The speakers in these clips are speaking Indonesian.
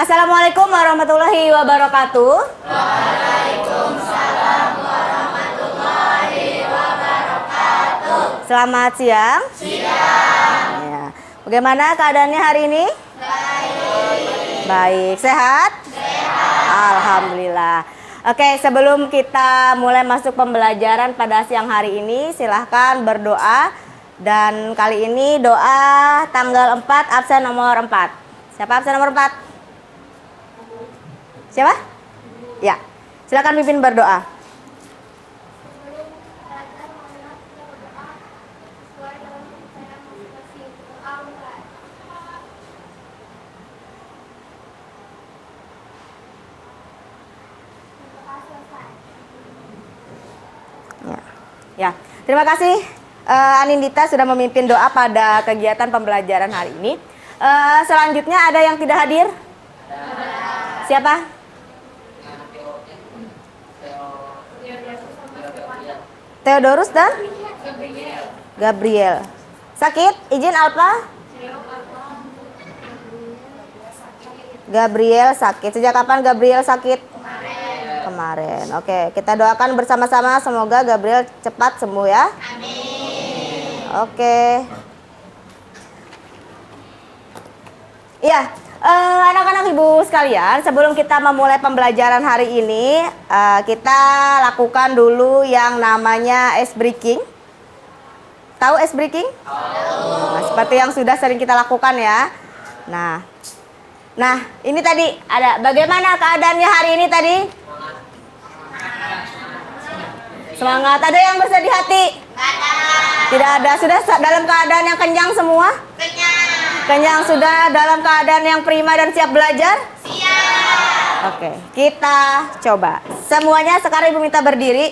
Assalamualaikum warahmatullahi wabarakatuh. Selamat siang. Ya. Bagaimana keadaannya hari ini? Baik. Sehat? Alhamdulillah. Oke, sebelum kita mulai masuk pembelajaran pada siang hari ini, silahkan berdoa. Dan kali ini doa tanggal 4, absen nomor 4. Siapa absen nomor 4? Siapa? Ya, silakan pimpin berdoa. Ya, terima kasih Anindita sudah memimpin doa pada kegiatan pembelajaran hari ini. Selanjutnya ada yang tidak hadir? Siapa? Theodorus dan Gabriel. Sakit? Izin Alpa? Gabriel sakit. Sejak kapan Gabriel sakit? Kemarin. Oke, kita doakan bersama-sama semoga Gabriel cepat sembuh ya. Amin. Oke. Iya, anak-anak ibu sekalian, sebelum kita memulai pembelajaran hari ini, kita lakukan dulu yang namanya ice breaking. Tahu ice breaking? Nah, seperti yang sudah sering kita lakukan ya. Nah, ini tadi ada bagaimana keadaannya hari ini tadi? Semangat. Ada yang bersedih hati? Tidak ada. Sudah dalam keadaan yang kenyang semua? Kenyang sudah dalam keadaan yang prima dan siap belajar? Siap. Oke, kita coba. Semuanya sekarang Ibu minta berdiri.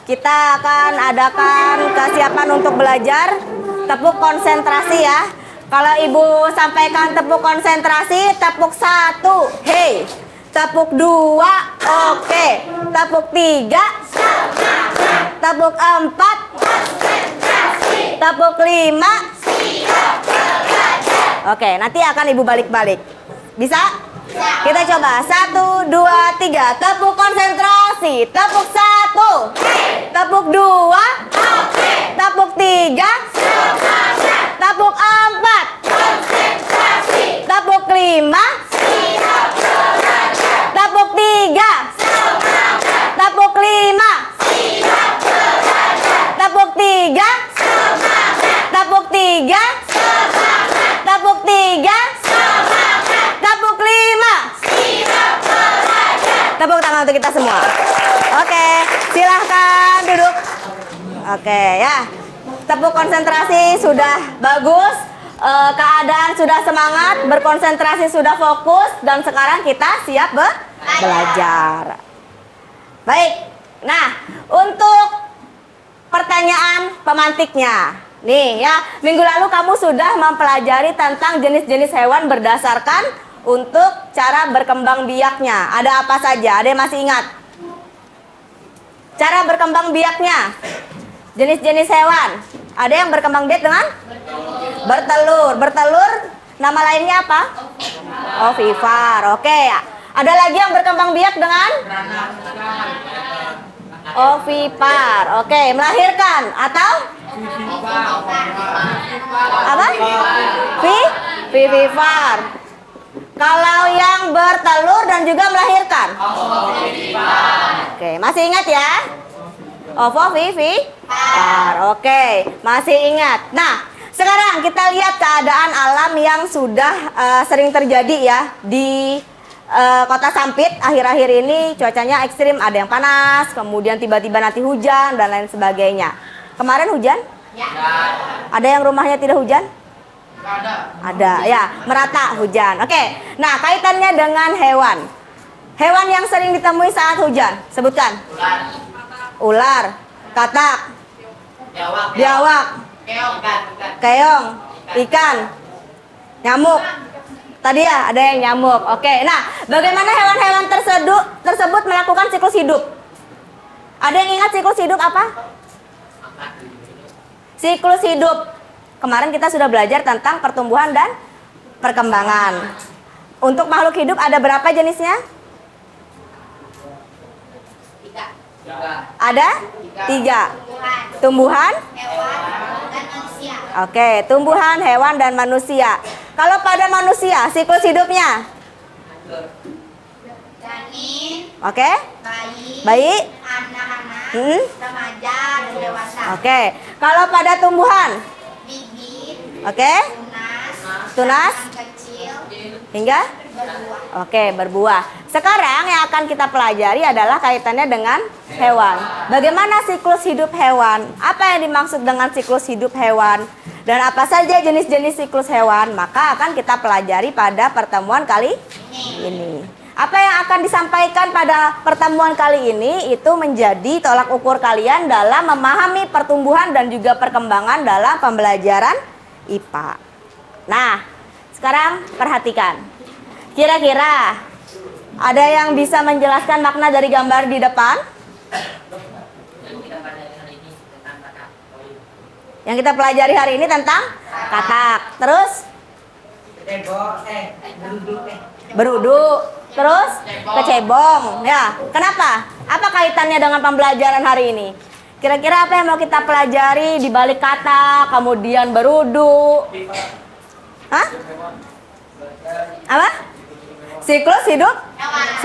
Kita akan adakan kesiapan untuk belajar. Tepuk konsentrasi ya. Kalau Ibu sampaikan tepuk konsentrasi, tepuk 1, hey. Tepuk 2, oke. Tepuk 3, semangat. Tepuk 4, konsentrasi. Tepuk 5, siap belajar. Oke, nanti akan Ibu balik-balik. Bisa? Bisa. Kita coba. 1, 2, 3. Tepuk konsentrasi. Tepuk 1, hey. Tepuk 2, oke. Tepuk 3, semangat. Tepuk 4, konsentrasi. Tepuk 5, siap belajar. Tepuk 3, semangat. Tepuk 5, siap belajar. Tepuk 3, semangat. Tepuk 3, semangat. Tepuk 3, semangat. Tepuk 5, siap belajar. Tepuk tangan untuk kita semua. Oke, silahkan duduk. Oke ya. Tepuk konsentrasi sudah bagus. Keadaan sudah semangat, berkonsentrasi sudah fokus, dan sekarang kita siap belajar. Baik, nah untuk pertanyaan pemantiknya, nih ya, minggu lalu kamu sudah mempelajari tentang jenis-jenis hewan berdasarkan untuk cara berkembang biaknya. Ada apa saja? Ada yang masih ingat? Cara berkembang biaknya, jenis-jenis hewan. Ada yang berkembang biak dengan? Bertelur. Bertelur, nama lainnya apa? Ovipar. Oke ya. Ada lagi yang berkembang biak dengan? Ovipar. Oke, melahirkan atau? Apa? Vivipar. Kalau yang bertelur dan juga melahirkan? Oke, masih ingat ya? Ovovivipar. Oke, masih ingat. Nah, sekarang kita lihat keadaan alam yang sudah sering terjadi ya di Kota Sampit. Akhir-akhir ini cuacanya ekstrim, ada yang panas, kemudian tiba-tiba nanti hujan dan lain sebagainya. Kemarin hujan? Ya. Ada yang rumahnya tidak hujan? Ada ya, merata hujan. Oke, nah kaitannya dengan hewan. Hewan yang sering ditemui saat hujan, sebutkan. Ular, katak, biawak, keong, ikan, nyamuk. Tadi ya ada yang nyamuk. Oke, nah bagaimana hewan-hewan tersebut melakukan siklus hidup? Ada yang ingat siklus hidup apa? Siklus hidup. Kemarin kita sudah belajar tentang pertumbuhan dan perkembangan. Untuk makhluk hidup ada berapa jenisnya? Ada 3. Tumbuhan, Hewan, dan manusia. oke, tumbuhan, hewan, dan manusia. Kalau pada manusia, siklus hidupnya, Janin, oke, bayi, bayi, anak-anak, hmm, remaja, dan dewasa. oke. Kalau pada tumbuhan, Bibit, oke, tunas, tunas, tangan kecil, hingga, berbuah. oke, berbuah. Sekarang yang akan kita pelajari adalah kaitannya dengan hewan. Bagaimana siklus hidup hewan? Apa yang dimaksud dengan siklus hidup hewan? Dan apa saja jenis-jenis siklus hewan? Maka akan kita pelajari pada pertemuan kali ini. Apa yang akan disampaikan pada pertemuan kali ini itu menjadi tolak ukur kalian dalam memahami pertumbuhan dan juga perkembangan dalam pembelajaran IPA. Nah, sekarang perhatikan. Kira-kira ada yang bisa menjelaskan makna dari gambar di depan? Yang kita pelajari hari ini tentang katak. Terus? Beruduk. Terus? Kecebong. Ya, kenapa? Apa kaitannya dengan pembelajaran hari ini? Kira-kira apa yang mau kita pelajari di balik kata, kemudian beruduk? Hah? Apa? Siklus hidup?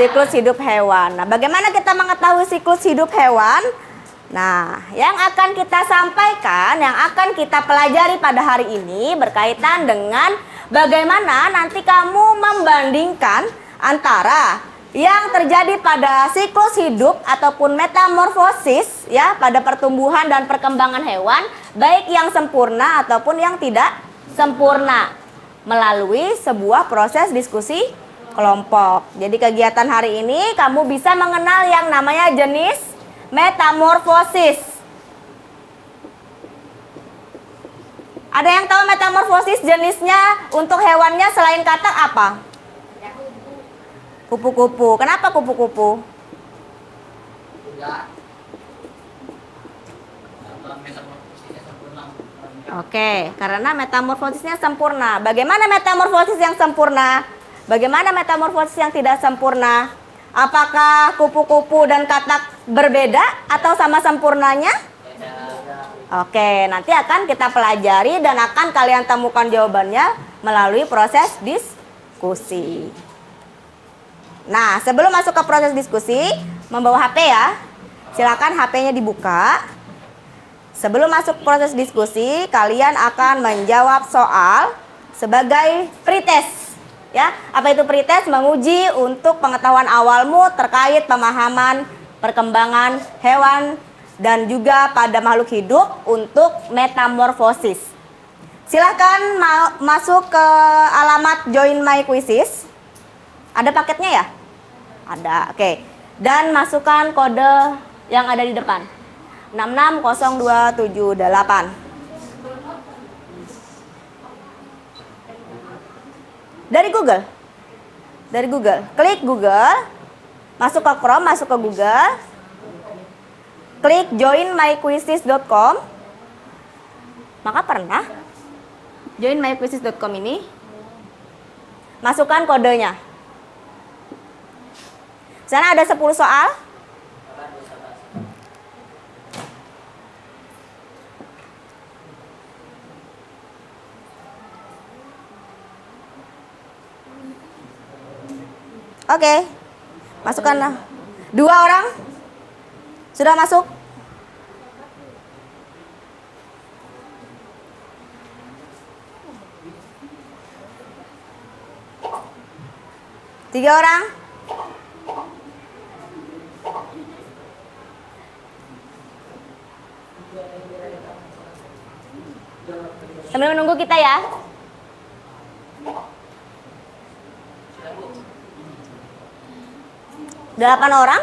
Siklus hidup hewan. Nah, bagaimana kita mengetahui siklus hidup hewan? Nah, yang akan kita sampaikan, yang akan kita pelajari pada hari ini berkaitan dengan bagaimana nanti kamu membandingkan antara yang terjadi pada siklus hidup ataupun metamorfosis ya pada pertumbuhan dan perkembangan hewan, baik yang sempurna ataupun yang tidak sempurna melalui sebuah proses diskusi kelompok. Jadi kegiatan hari ini kamu bisa mengenal yang namanya jenis metamorfosis. Ada yang tahu metamorfosis jenisnya untuk hewannya selain katak apa? Kupu-kupu. Kenapa kupu-kupu? Oke, karena metamorfosisnya sempurna. Bagaimana metamorfosis yang sempurna? Bagaimana metamorfosis yang tidak sempurna? Apakah kupu-kupu dan katak berbeda atau sama sempurnanya? Oke, nanti akan kita pelajari dan akan kalian temukan jawabannya melalui proses diskusi. Nah, sebelum masuk ke proses diskusi, membawa HP ya. Silakan HP-nya dibuka. Sebelum masuk proses diskusi, kalian akan menjawab soal sebagai pretest. Ya, apa itu pretest? Menguji untuk pengetahuan awalmu terkait pemahaman perkembangan hewan dan juga pada makhluk hidup untuk metamorfosis. Silakan masuk ke alamat Join My Quizzes. Ada paketnya ya? Ada, oke. Dan masukkan kode yang ada di depan. 660278. Dari Google. Dari Google. Klik Google. Masuk ke Chrome, masuk ke Google. Klik joinmyquizzes.com. Maka pernah joinmyquizzes.com ini masukkan kodenya. Sana ada 10 soal. Oke. Masukkan 2 orang. Sudah masuk? Tiga orang. Sambil menunggu kita ya. Delapan orang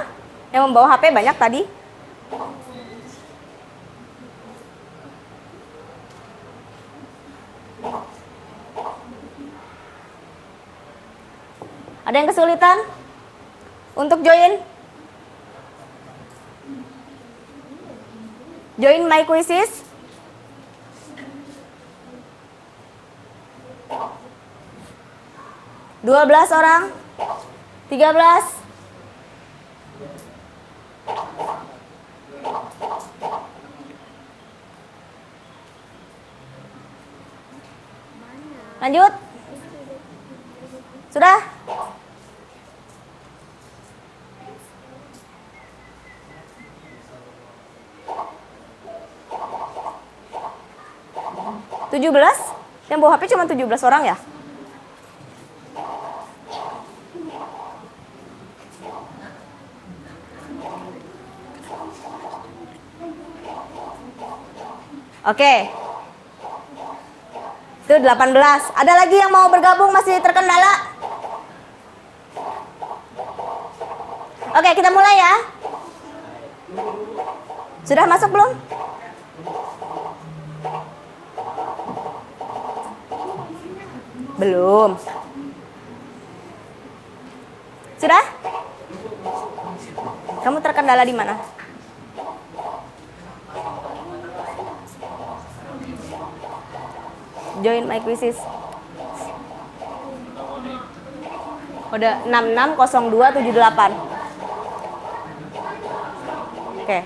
yang membawa HP banyak tadi. Ada yang kesulitan untuk join? Join My Quizzes. 12 orang. 13. Lanjut. Sudah? Tujuh belas? Yang bawa HP cuma 17 orang ya? Oke. Itu 18. Ada lagi yang mau bergabung masih terkendala? Oke, kita mulai ya. Sudah masuk belum? Belum. Sudah? Kamu terkendala di mana? Join my quizzes. Kode 660278. Oke.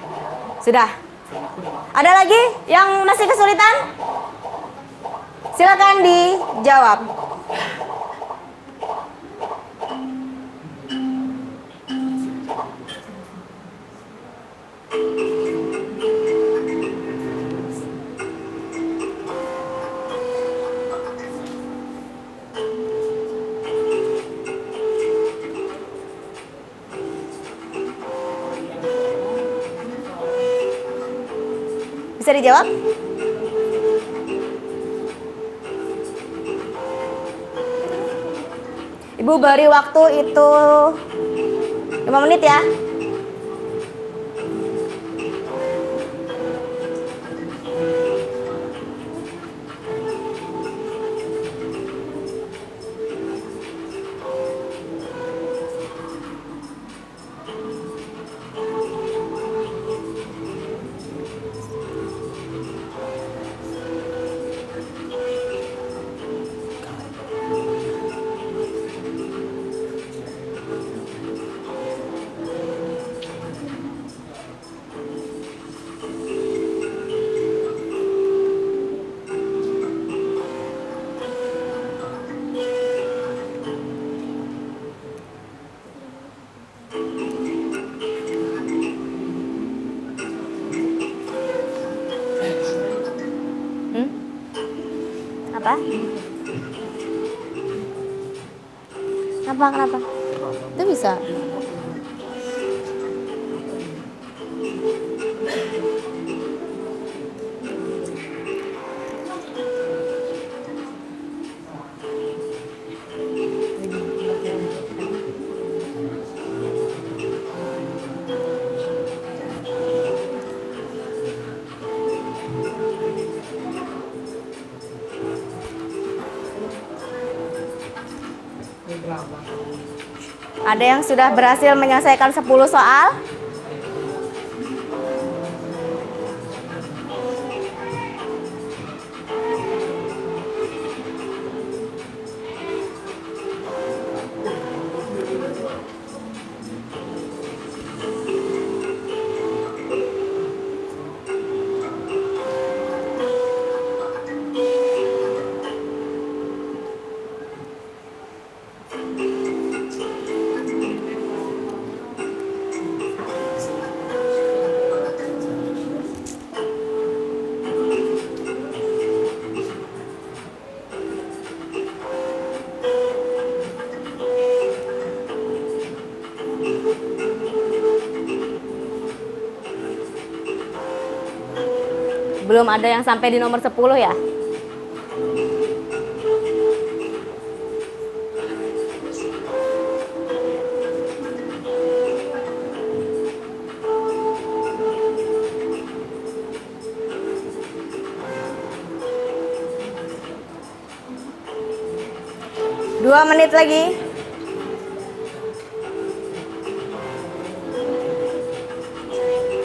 Sudah. Ada lagi yang masih kesulitan? Silakan dijawab. Bisa dijawab? Ibu beri waktu itu 5 menit ya. Apa? Kenapa? Itu bisa. Ada yang sudah berhasil menyelesaikan 10 soal? Belum ada yang sampai di nomor 10 ya? Dua menit lagi.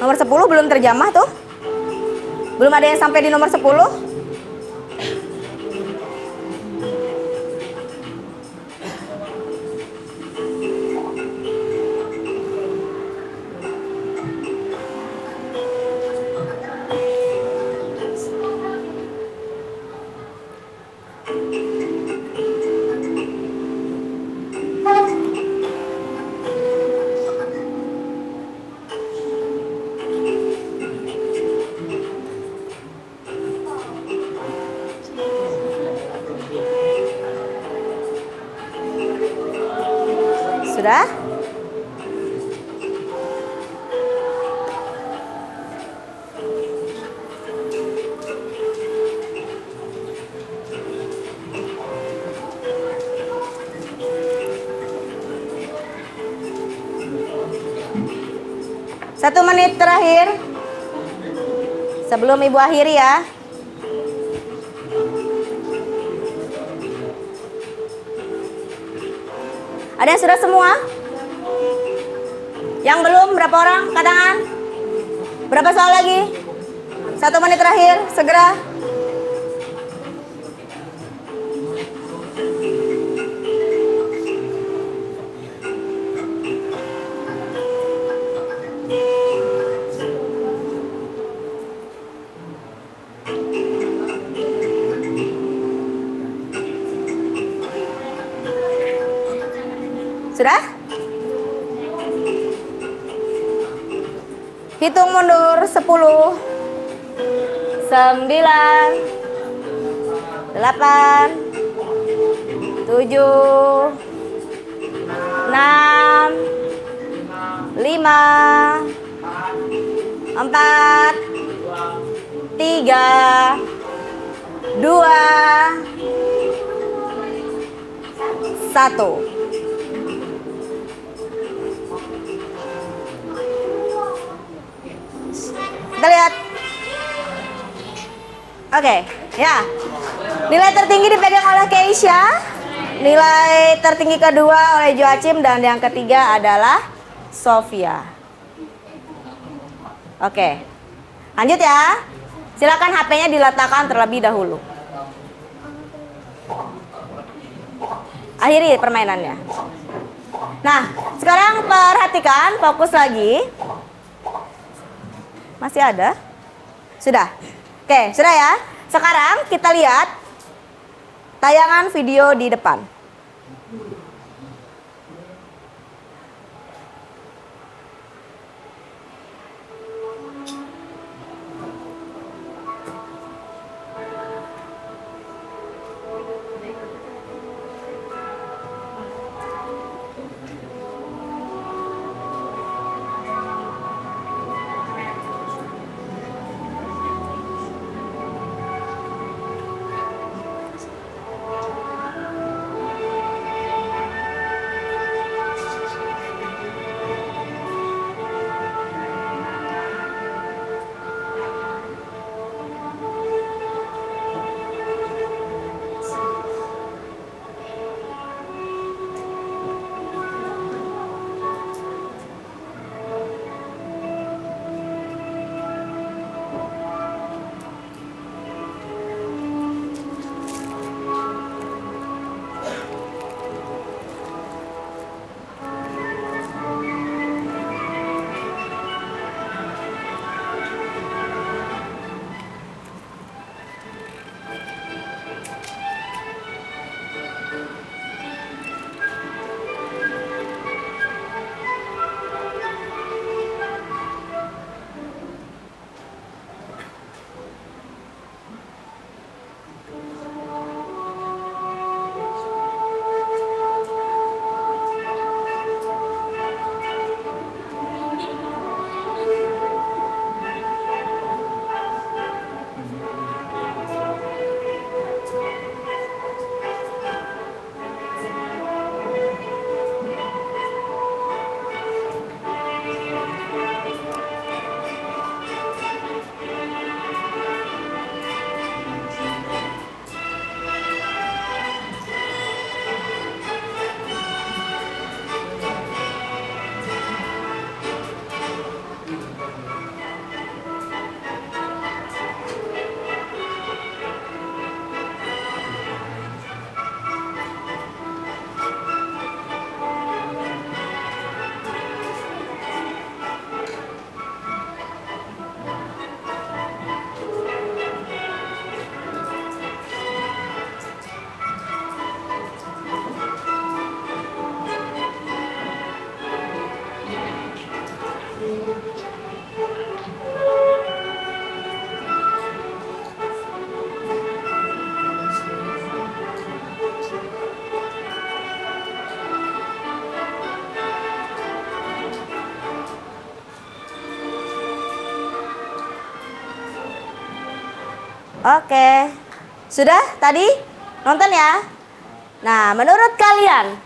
Nomor 10 belum terjamah tuh. Belum ada yang sampai di nomor 10. Sudah? Satu menit terakhir sebelum Ibu akhiri ya. Ada yang sudah semua? Yang belum berapa orang? Angkat tangan. Berapa soal lagi? 1 menit terakhir, segera. Sudah? Hitung mundur 10 9 8 7 6 5 4 3 2 1. Kita lihat. Oke, ya. Nilai tertinggi dipegang oleh Keisha. Nilai tertinggi kedua oleh Joachim dan yang ketiga adalah Sofia. Oke. Lanjut ya. Silakan HP-nya diletakkan terlebih dahulu. Akhiri permainannya. Nah, sekarang perhatikan, fokus lagi. Masih ada? Sudah? Oke, sudah ya. Sekarang kita lihat tayangan video di depan. Oke. Sudah tadi nonton ya? Nah, menurut kalian,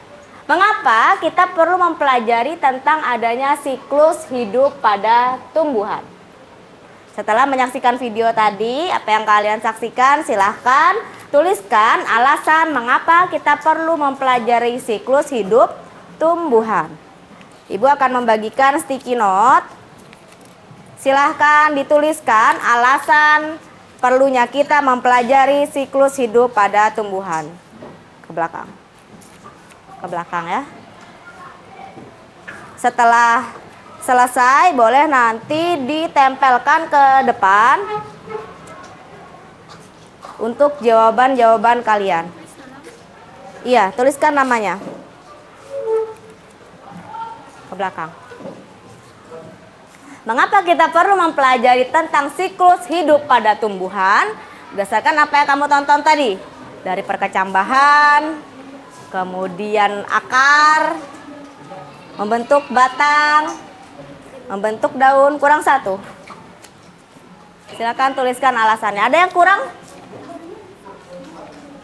mengapa kita perlu mempelajari tentang adanya siklus hidup pada tumbuhan? Setelah menyaksikan video tadi, apa yang kalian saksikan, silahkan tuliskan alasan mengapa kita perlu mempelajari siklus hidup tumbuhan. Ibu akan membagikan sticky note. Silahkan dituliskan alasan perlunya kita mempelajari siklus hidup pada tumbuhan. Ke belakang. Ke belakang ya. Setelah selesai, boleh nanti ditempelkan ke depan untuk jawaban-jawaban kalian. Iya, tuliskan namanya. Ke belakang. Mengapa kita perlu mempelajari tentang siklus hidup pada tumbuhan? Berdasarkan apa yang kamu tonton tadi. Dari perkecambahan, kemudian akar, membentuk batang, membentuk daun, kurang satu. Silakan tuliskan alasannya. Ada yang kurang?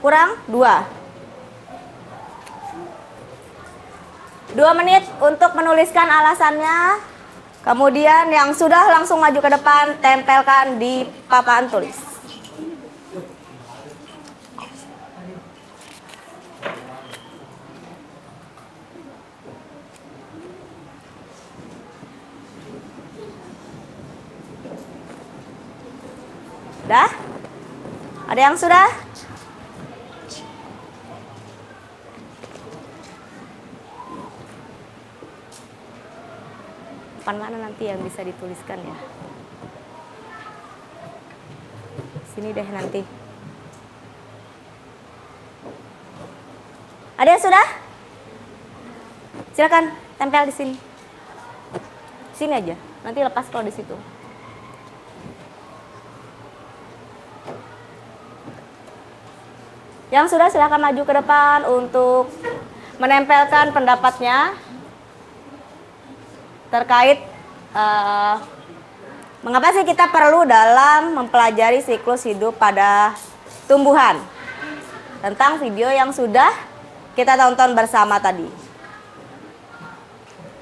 Kurang? 2. 2 menit untuk menuliskan alasannya. Kemudian yang sudah langsung maju ke depan, tempelkan di papan tulis. Sudah? Ada yang sudah? Papan mana nanti yang bisa dituliskan ya? Sini deh nanti. Ada yang sudah? Silakan tempel di sini. Sini aja. Nanti lepas kalau di situ. Yang sudah silakan maju ke depan untuk menempelkan pendapatnya terkait mengapa sih kita perlu dalam mempelajari siklus hidup pada tumbuhan. Tentang video yang sudah kita tonton bersama tadi.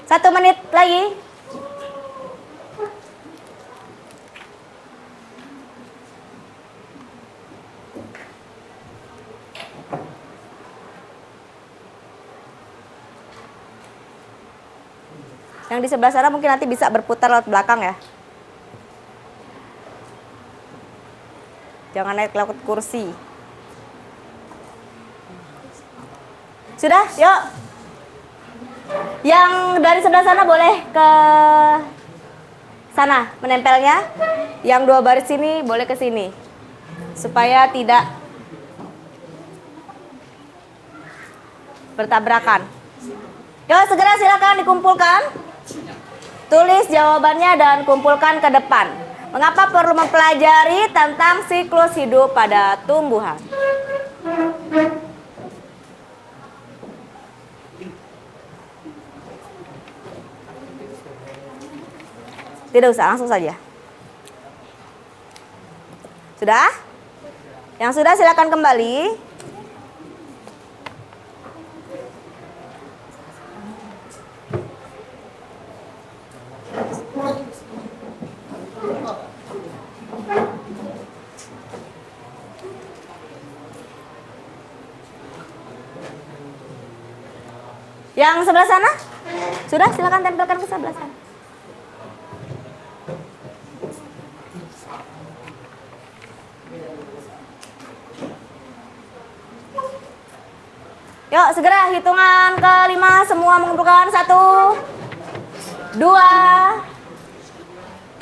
1 menit lagi. Yang di sebelah sana mungkin nanti bisa berputar lewat belakang ya. Jangan naik lewat kursi. Sudah? Yuk. Yang dari sebelah sana boleh ke sana menempelnya. Yang 2 baris sini boleh ke sini. Supaya tidak bertabrakan. Yuk, segera silakan dikumpulkan. Tulis jawabannya dan kumpulkan ke depan. Mengapa perlu mempelajari tentang siklus hidup pada tumbuhan? Tidak usah, langsung saja. Sudah? Yang sudah silakan kembali. Yang sebelah sana? Sudah, silakan tempelkan ke sebelah sana. Yuk, segera hitungan ke-5 semua mengumpulkan 1, 2,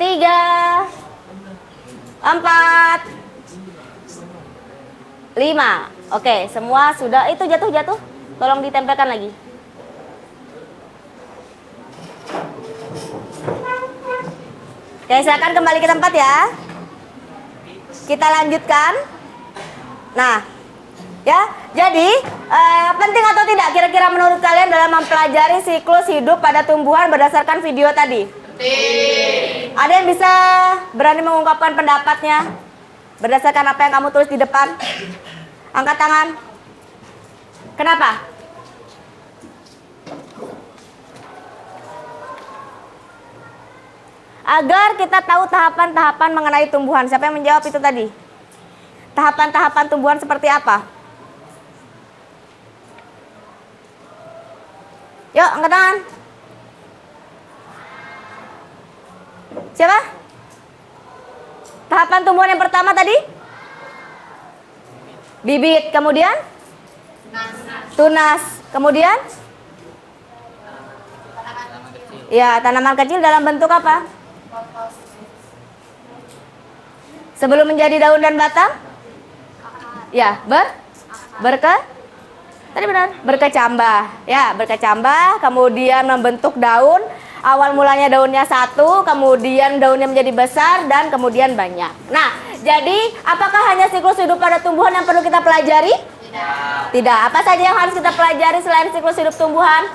3, 4, 5. Oke, semua sudah. Itu jatuh. Tolong ditempelkan lagi. Oke, silakan kembali ke tempat ya. Kita lanjutkan. Nah, ya, jadi penting atau tidak kira-kira menurut kalian dalam mempelajari siklus hidup pada tumbuhan berdasarkan video tadi? Penting. Ada yang bisa berani mengungkapkan pendapatnya? Berdasarkan apa yang kamu tulis di depan. Angkat tangan. Kenapa? Agar kita tahu tahapan-tahapan mengenai tumbuhan. Siapa yang menjawab itu tadi? Tahapan-tahapan tumbuhan seperti apa? Yuk, angkat tangan. Siapa? Tahapan tumbuhan yang pertama tadi? Bibit, kemudian? Tunas, kemudian? Ya, tanaman kecil dalam bentuk apa? Sebelum menjadi daun dan batang? Ya, tadi benar, berkecambah. Ya, berkecambah, kemudian membentuk daun. Awal mulanya daunnya satu, kemudian daunnya menjadi besar, dan kemudian banyak. Nah, jadi apakah hanya siklus hidup pada tumbuhan yang perlu kita pelajari? Tidak. Apa saja yang harus kita pelajari selain siklus hidup tumbuhan?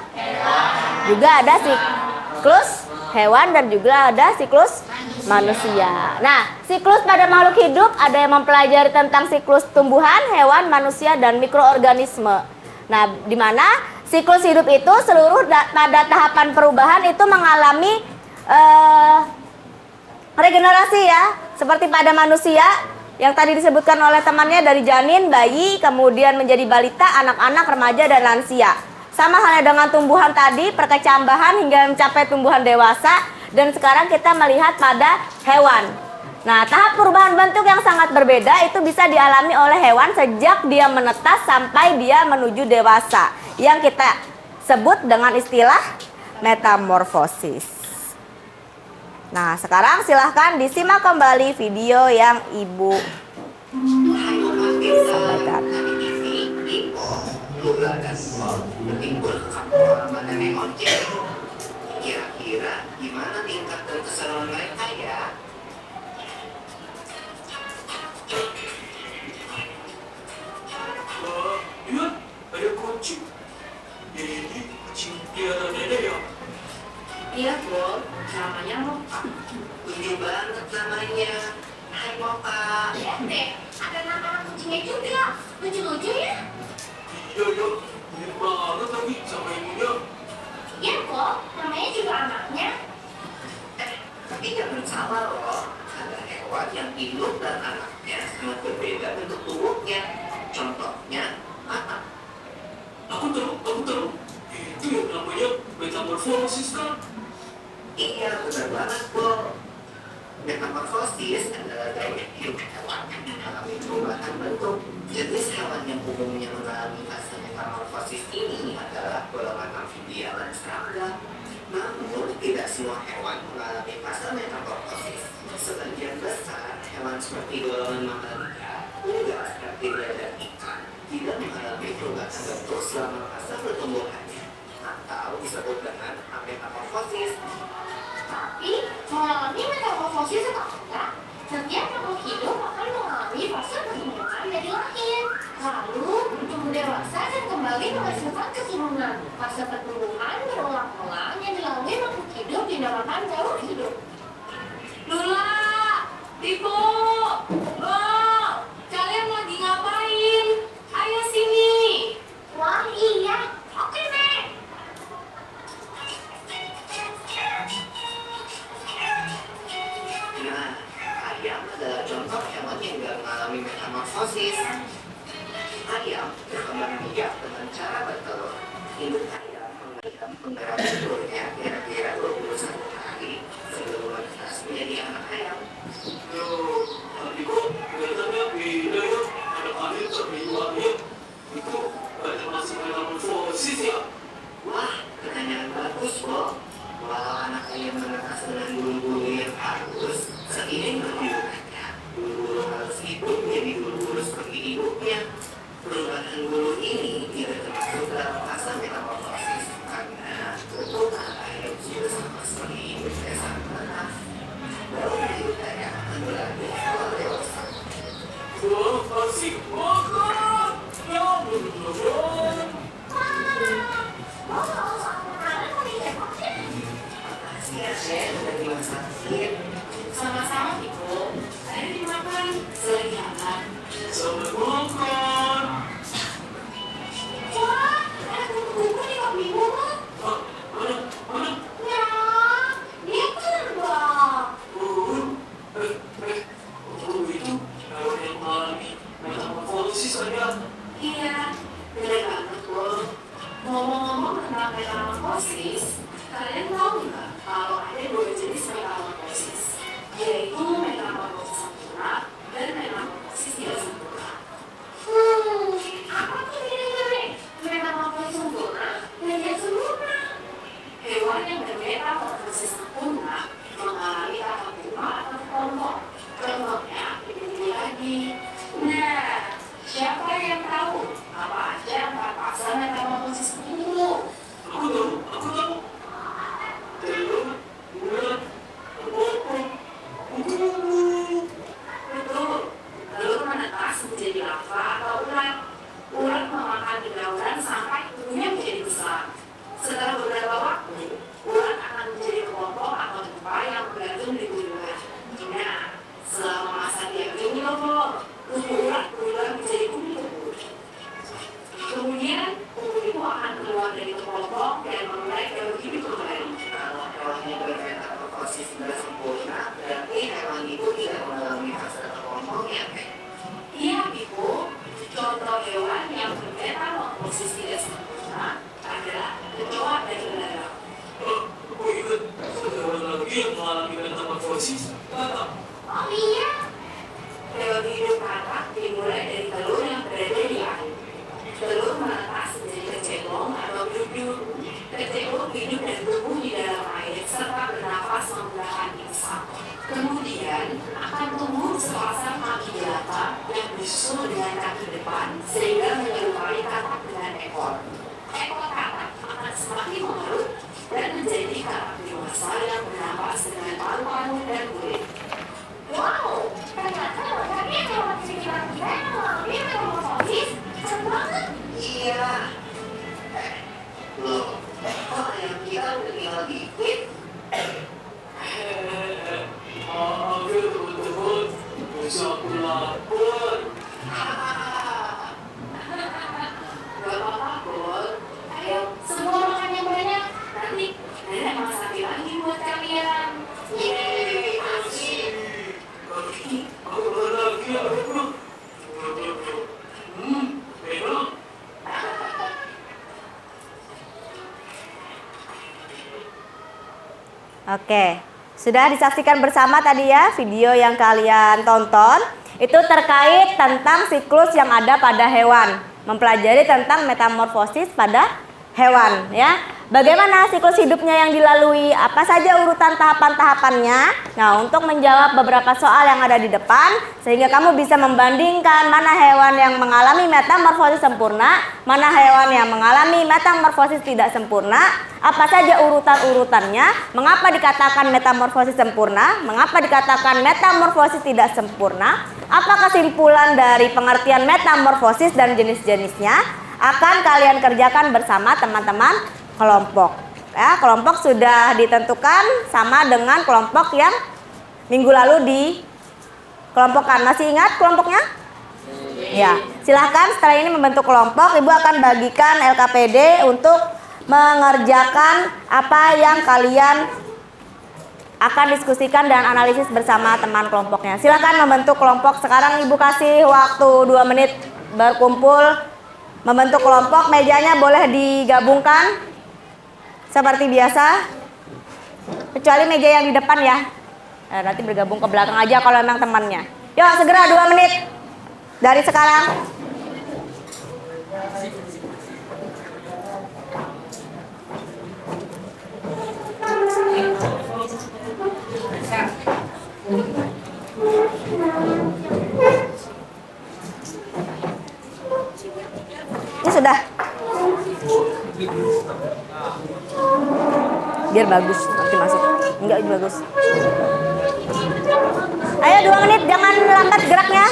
Juga ada siklus hewan dan juga ada siklus manusia. Nah, siklus pada makhluk hidup ada yang mempelajari tentang siklus tumbuhan, hewan, manusia, dan mikroorganisme. Nah, di mana siklus hidup itu seluruh pada tahapan perubahan itu mengalami regenerasi ya. Seperti pada manusia yang tadi disebutkan oleh temannya dari janin, bayi, kemudian menjadi balita, anak-anak, remaja, dan lansia. Sama halnya dengan tumbuhan tadi, perkecambahan hingga mencapai tumbuhan dewasa. Dan sekarang kita melihat pada hewan. Nah, tahap perubahan bentuk yang sangat berbeda itu bisa dialami oleh hewan sejak dia menetas sampai dia menuju dewasa. Yang kita sebut dengan istilah metamorfosis. Nah, sekarang silahkan disimak kembali video yang Ibu sampaikan. Kira-kira gimana tingkat dan keseruan mereka ya? Wah, lihat ada kucing. Ini kucing piara nenek ya? Iya, Bro. Namanya Moka. Lucu banget namanya. Hai Moka. Lihat deh, ada nama kucingnya juga. Lucu-lucu ya? Iya, iya. Mirip banget tapi sama ibunya. Iya kok, namanya juga anaknya. Tapi jangan salah loh. Ada hewan yang induk dan anaknya sangat berbeda bentuk tubuhnya. Contohnya, anak. Aku tahu. Itu yang namanya metamorfosis kan? Iya, benar banget kok. Metamorfosis adalah gaya hidup hewan yang mengalami perubahan bentuk. Jenis hewan yang umumnya mengalami fase metamorfosis ini adalah golongan amfibia dan serangga. Namun, tidak semua hewan mengalami fase metamorfosis. Sebagian besar hewan seperti golongan mamalia, juga seperti dan ikan, tidak mengalami perubahan bentuk selama fase pertumbuhannya, atau disebut dengan metamorfosis. Tapi, mengalami metamorfosis atau enggak, setiap makhluk hidup akan mengalami fase pertumbuhan dari lahir. Lalu, tumbuh dewasa dan kembali menghasilkan keturunan. Fase pertumbuhan berulang-ulang yang dilalui makhluk hidup dinamakan makhluk hidup. Lula, Ibu, kalian lagi ngapain? Ayo sini. Wah iya, oke Nek. Nah, ayam adalah contoh hewan yang gak mengalami metamorfosis. Ayam berkembang biak dengan cara bertelur. Induk ayam mengendam penggerak telurnya kira-kira 21 hari sebelum menetas menjadi anak ayam. Loh, tadi kok kelihatannya beda ya? Anak ayam sama ibu ayam. Itu ada masih metamorfosis ya? Wah, pertanyaan bagus kok. Walau anak ayam menetas dengan bulu-bulu yang halus, seiring perburukannya, bulu-bulu halus itu menjadi bulu-bulu seperti ibunya. Perubahan bulu ini tidak termasuk dalam fase metamorfosis karena bentuk anak ayam sudah sama seperti ibu saat menetas. Daun ayam akan berlanjut setelah dewasa. tentang metamorfosis, kalian tahu nggak kalau ada dua jenis metamorfosis, yaitu metamorfosis sempurna dan metamorfosis tidak sempurna. Apa tuh bedanya? Metamorfosis sempurna dan tidak sempurna. Hewan yang bermetamorfosis sempurna mengalami tahap 5 atau kelompok. Contohnya, ini lagi. Nah, siapa yang tahu apa aja 4 fase metamorfosis itu? Aku tahu. Telur, ulat, kepopok, kuku. Betul. Telur menetas menjadi larva atau ulat. Ulat memakan dedaunan sampai tubuhnya menjadi besar. Setelah beberapa waktu, ulat akan menjadi kelompok atau pupa yang bergantung di tubuhnya. Nah, selama masa dia kelompok, tubuh ulat berubah menjadi kupu-kupu. Kemudian, kupu itu akan keluar dari kelompok dan mulai berhidup kembali. Kalau hewannya bermetamorfosis tidak sempurna, berarti hewan itu tidak mengalami fase kelompoknya. Iya, Ibu. Contoh hewan yang bermetamorfosis tidak sempurna adalah kecoa dan belalang. Aku ingat satu hewan lagi yang mengalami metamorfosis. Katak. Oh iya. Hewan hidup katak dimulai dari telur yang berada di air. Telur menetas menjadi kecebong atau duduk. Kecebong hidup dan tumbuh di dalam air serta bernafas menggunakan insang. Kemudian akan tumbuh sepasang kaki belakang yang disusul dengan kaki depan sehingga menyerupai katak dengan ekor. Ekor katak akan semakin mengerut dan menjadi katak dewasa yang bernafas dengan paru-paru dan kulit. Wow, ternyata banyaknya hewan sekitar kita yang mengalami metamorfosis. Seru banget. Iya. Loh, kok yang kita udah tinggal dikit? Ayo teman-teman, bisa aku lapar. Gak apa-apa, Bol. Ayo, semua makan yang banyak. Nanti nenek masakin lagi buat kalian. Yeay, asik. Kaki, aku lagi aku. Enak. Oke, sudah disaksikan bersama tadi ya video yang kalian tonton. Itu terkait tentang siklus yang ada pada hewan, mempelajari tentang metamorfosis pada hewan ya. Bagaimana siklus hidupnya yang dilalui, apa saja urutan tahapan-tahapannya. Nah, untuk menjawab beberapa soal yang ada di depan, sehingga kamu bisa membandingkan mana hewan yang mengalami metamorfosis sempurna, mana hewan yang mengalami metamorfosis tidak sempurna, apa saja urutan-urutannya, mengapa dikatakan metamorfosis sempurna, mengapa dikatakan metamorfosis tidak sempurna, apa kesimpulan dari pengertian metamorfosis dan jenis-jenisnya, akan kalian kerjakan bersama teman-teman kelompok. Ya, kelompok sudah ditentukan sama dengan kelompok yang minggu lalu dikelompokkan. Masih ingat kelompoknya? Ya, silahkan setelah ini membentuk kelompok. Ibu akan bagikan LKPD untuk mengerjakan apa yang kalian akan diskusikan dan analisis bersama teman kelompoknya. Silahkan membentuk kelompok. Sekarang Ibu kasih waktu 2 menit berkumpul membentuk kelompok. Mejanya boleh digabungkan seperti biasa, kecuali meja yang di depan ya. Nanti bergabung ke belakang aja kalau memang temannya. Yuk segera 2 menit dari sekarang. Ini sudah. Biar bagus nanti masuk. Enggak, ini bagus. Ayo 2 menit, jangan lambat geraknya.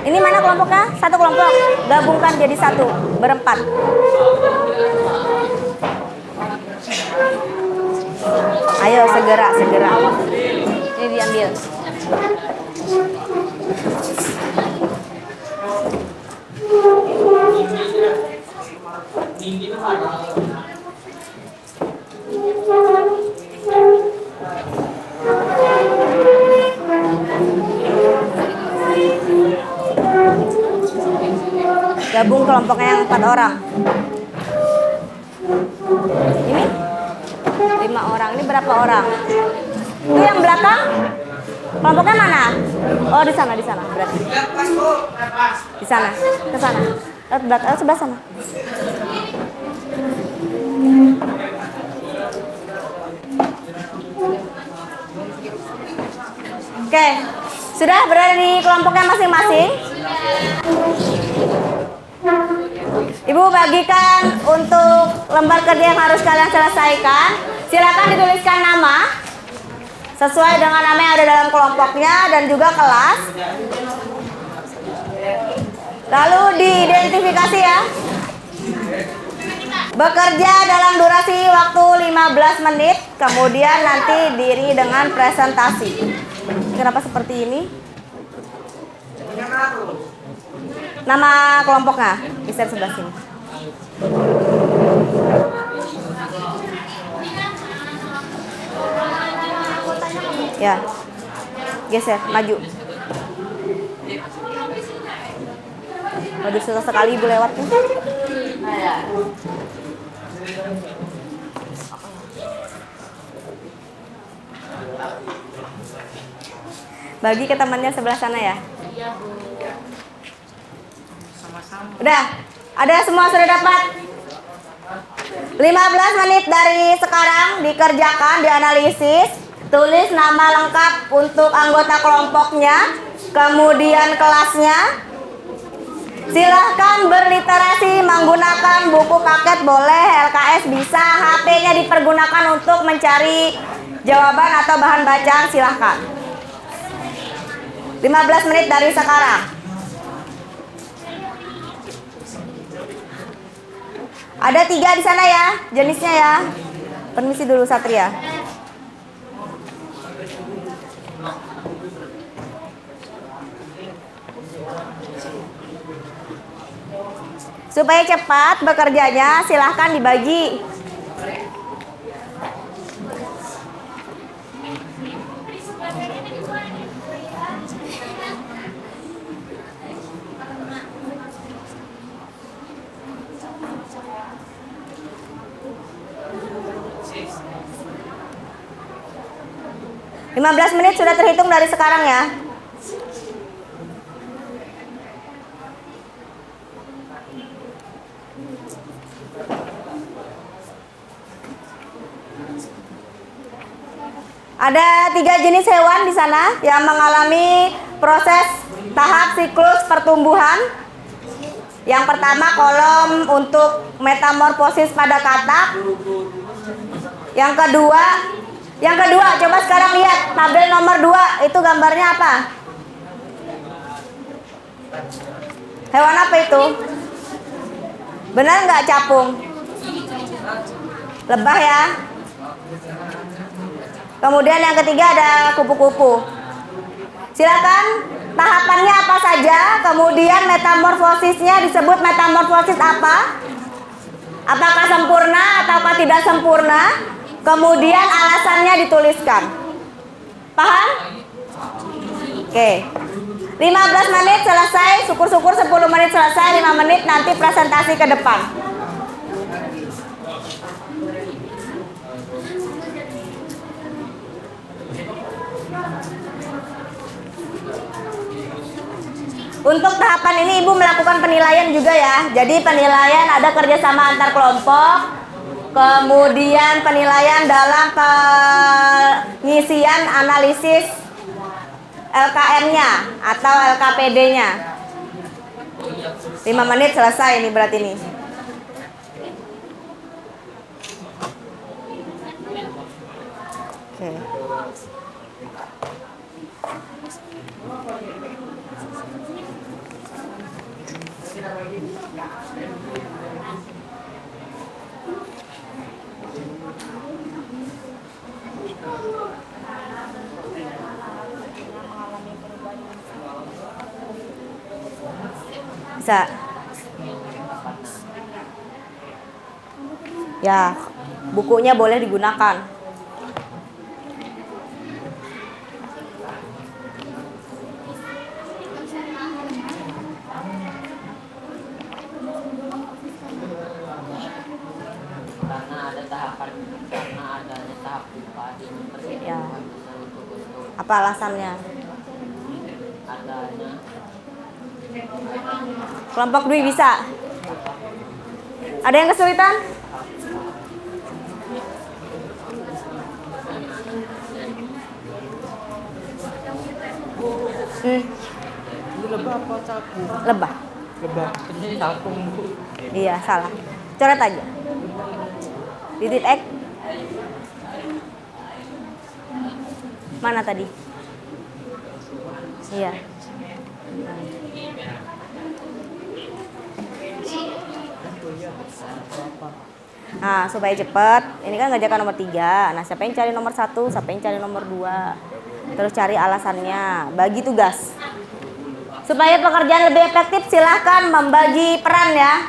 Ini mana kelompoknya? Satu kelompok. Gabungkan jadi satu, berempat. Ayo segera. Ini diambil. Gabung kelompoknya yang 4 orang. Ini 5 orang. Ini berapa orang? Itu yang belakang? Kelompoknya mana? Oh, di sana berarti. Di sana, ke sana. Sebelah sana. Oke, sudah berada di kelompoknya masing-masing. Ibu bagikan untuk lembar kerja yang harus kalian selesaikan. Silakan dituliskan nama sesuai dengan nama yang ada dalam kelompoknya dan juga kelas. Lalu diidentifikasi ya. Bekerja dalam durasi waktu 15 menit, kemudian nanti diiringi dengan presentasi. Kenapa seperti ini? Nama kelompoknya bisa di sebelah sini. Ya, geser, maju. Maju susah sekali ibu lewatnya. Bagi ke temannya sebelah sana ya. Udah, ada semua sudah dapat? 15 menit dari sekarang dikerjakan, dianalisis. Tulis nama lengkap untuk anggota kelompoknya, kemudian kelasnya. Silahkan berliterasi menggunakan buku paket boleh, LKS bisa, HP-nya dipergunakan untuk mencari jawaban atau bahan bacaan silahkan. 15 menit dari sekarang. Ada 3 di sana ya, jenisnya ya. Permisi dulu Satria. Supaya cepat bekerjanya, silahkan dibagi. Lima 15 menit sudah terhitung dari sekarang ya. Ada 3 jenis hewan di sana yang mengalami proses tahap siklus pertumbuhan. Yang pertama kolom untuk metamorfosis pada katak. Yang kedua coba sekarang lihat tabel nomor 2 itu gambarnya apa? Hewan apa itu? Benar nggak capung? Lebah ya. Kemudian yang ketiga ada kupu-kupu. Silakan tahapannya apa saja, kemudian metamorfosisnya disebut metamorfosis apa? Apakah sempurna ataukah tidak sempurna? Kemudian alasannya dituliskan. Paham? Oke. 15 menit selesai, syukur-syukur 10 menit selesai, 5 menit nanti presentasi ke depan. Untuk tahapan ini Ibu melakukan penilaian juga ya. Jadi penilaian ada kerjasama antar kelompok, kemudian penilaian dalam pengisian analisis LKM-nya atau LKPD-nya. 5 menit selesai ini berarti nih. Oke. Bisa. Ya, bukunya boleh digunakan. Apa alasannya? Kelompok Dwi bisa. Ada yang kesulitan? Ini lebah apa cakung? Lebah. Lebah. Ini cakung, Bu. Iya, salah. Coret aja. Titik X. Mana tadi? Iya. Nah, supaya cepet, ini kan ngajakan nomor 3. Nah, siapa yang cari nomor 1, siapa yang cari nomor 2. Terus cari alasannya, bagi tugas. Supaya pekerjaan lebih efektif, silahkan membagi peran ya.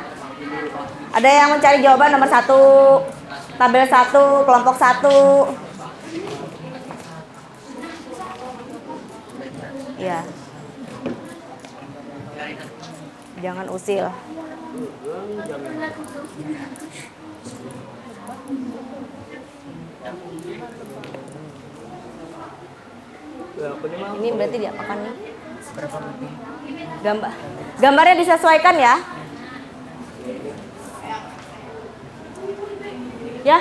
Ada yang mencari jawaban nomor 1, tabel 1, kelompok 1. Ya. Jangan usil. Ini berarti diapakan nih? Gambarnya disesuaikan ya. Ya.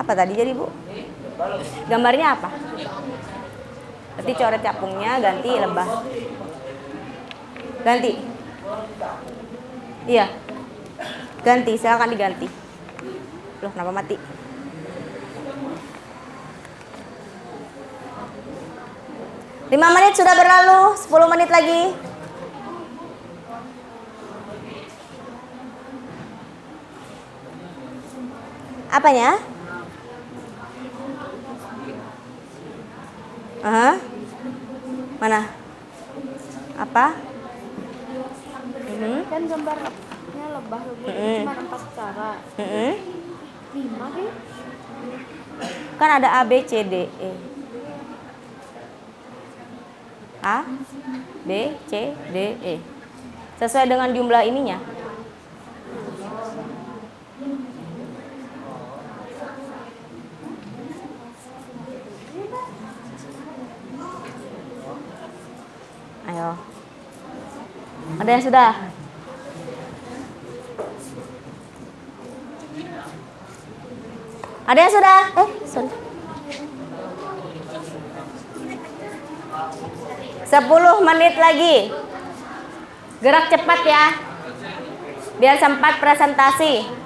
Apa tadi jadi, Bu? Gambarnya apa? Berarti coret capungnya, ganti lebah. Ganti. Iya. Ganti, silakan diganti. Loh, kenapa mati? Lima menit sudah berlalu, 10 menit lagi. Apanya? Mana? Apa? Kan gambarnya lebah cuma 4 cara. 5 deh. Kan ada A, B, C, D, E. A, B, C, D, E. Sesuai dengan jumlah ininya. Ayo. Ada yang sudah? Ada yang sudah? Sorry. 10 menit lagi. Gerak cepat ya. Biar sempat presentasi.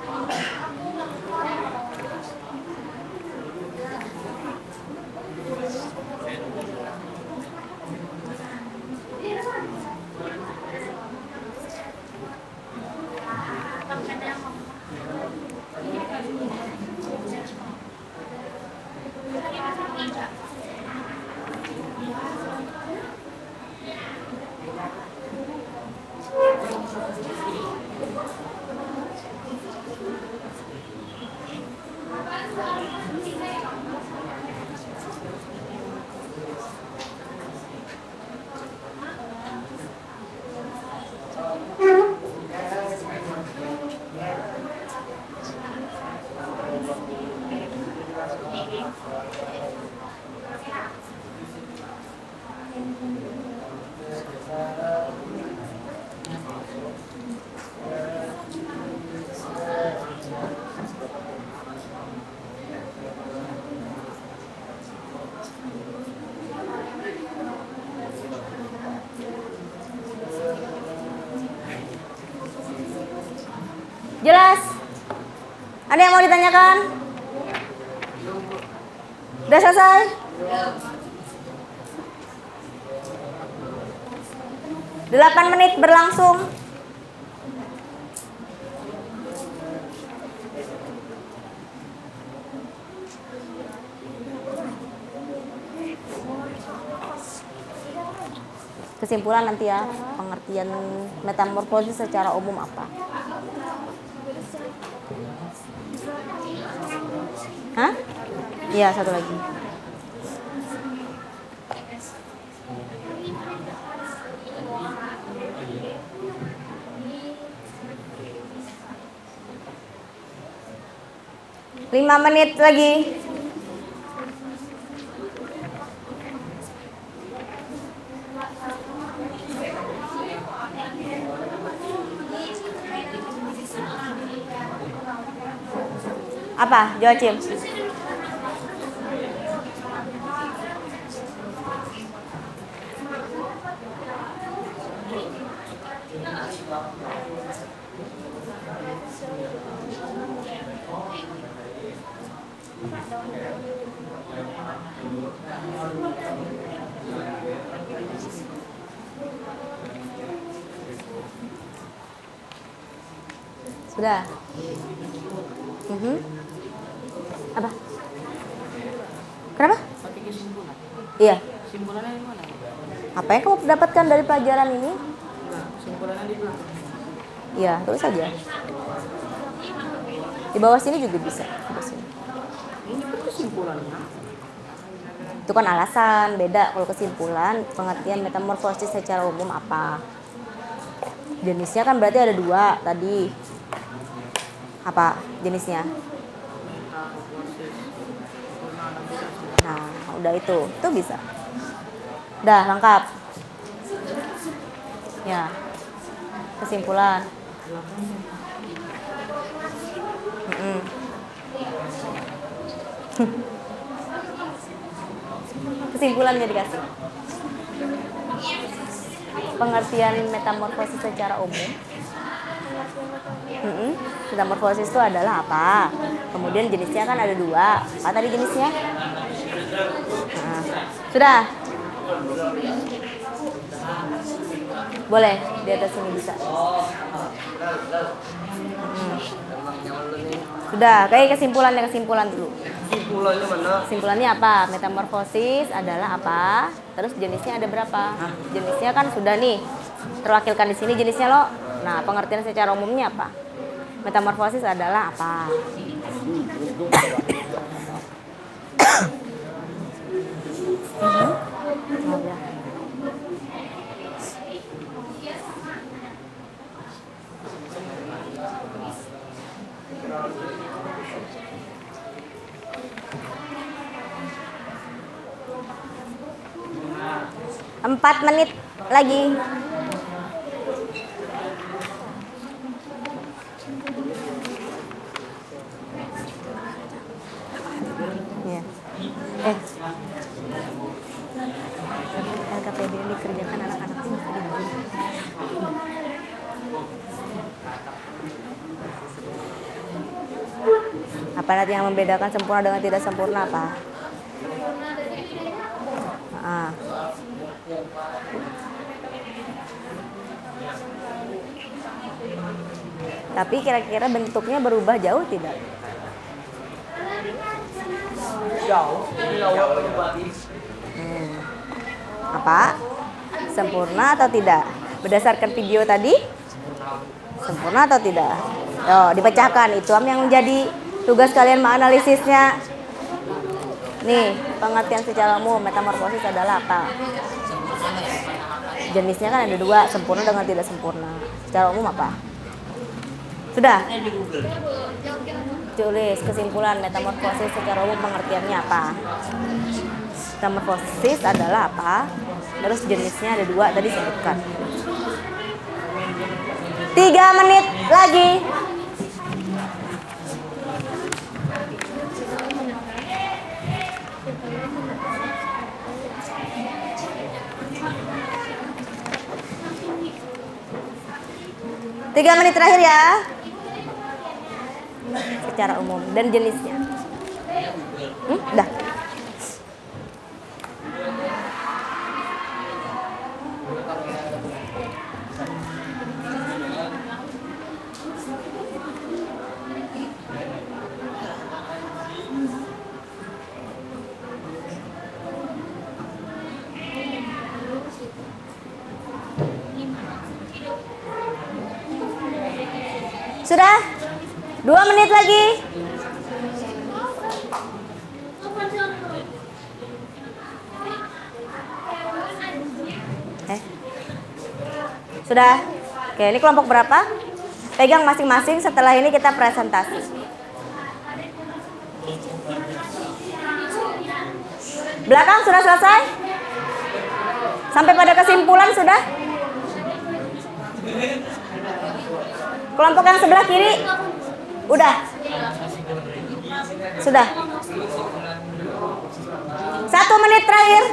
Jelas? Ada yang mau ditanyakan? Udah selesai? Delapan menit berlangsung. Kesimpulan nanti ya, pengertian metamorfosis secara umum apa? Hah? Iya, satu lagi. 5 menit lagi. Apa? Joachim? Sudah. Apa? Kenapa? Pakai kesimpulan. Iya. Kesimpulannya di mana? Apa yang kamu dapatkan dari pelajaran ini? Nah, kesimpulannya di belakang. Iya, tulis saja. Di bawah sini juga bisa. Di bawah sini. Ini kan kesimpulannya. Itu kan alasan, beda kalau kesimpulan. Pengertian metamorfosis secara umum apa? Jenisnya kan berarti ada 2 tadi. Apa jenisnya? Nah, udah itu bisa. Udah lengkap. Ya. Kesimpulan. Kesimpulannya dikasih. Pengertian metamorfosis secara umum. Metamorfosis itu adalah apa? Kemudian jenisnya kan ada 2. Apa tadi jenisnya? Nah, sudah. Boleh di atas sini bisa. Sudah, kayak kesimpulan dulu. Kesimpulannya mana? Kesimpulannya apa? Metamorfosis adalah apa? Terus jenisnya ada berapa? Jenisnya kan sudah nih terwakilkan di sini jenisnya lo. Nah, pengertian secara umumnya apa? Metamorfosis adalah apa? Empat menit lagi. Ya. LKPD yang dikerjakan anak-anak ini bisa dibunuh. Apa nanti yang membedakan sempurna dengan tidak sempurna apa? Tapi kira-kira bentuknya berubah jauh tidak? Jauh. Apa? Sempurna atau tidak? Berdasarkan video tadi? Sempurna atau tidak? Oh, dipecahkan. Itu yang menjadi tugas kalian menganalisisnya. Nih, pengertian secara umum metamorfosis adalah apa? Jenisnya kan ada 2, sempurna dengan tidak sempurna. Secara umum apa? Sudah? Tulis kesimpulan metamorfosis secara umum pengertiannya apa? Metamorfosis adalah apa? Terus jenisnya ada 2 tadi sebutkan. 3 menit lagi. Tiga menit terakhir ya. Secara umum dan jenisnya. Udah. Sudah? 2 menit lagi. Sudah? Oke, ini kelompok berapa? Pegang masing-masing, setelah ini kita presentasi. Belakang sudah selesai? Sampai pada kesimpulan sudah? Kelompok yang sebelah kiri? Udah? Sudah? 1 menit terakhir.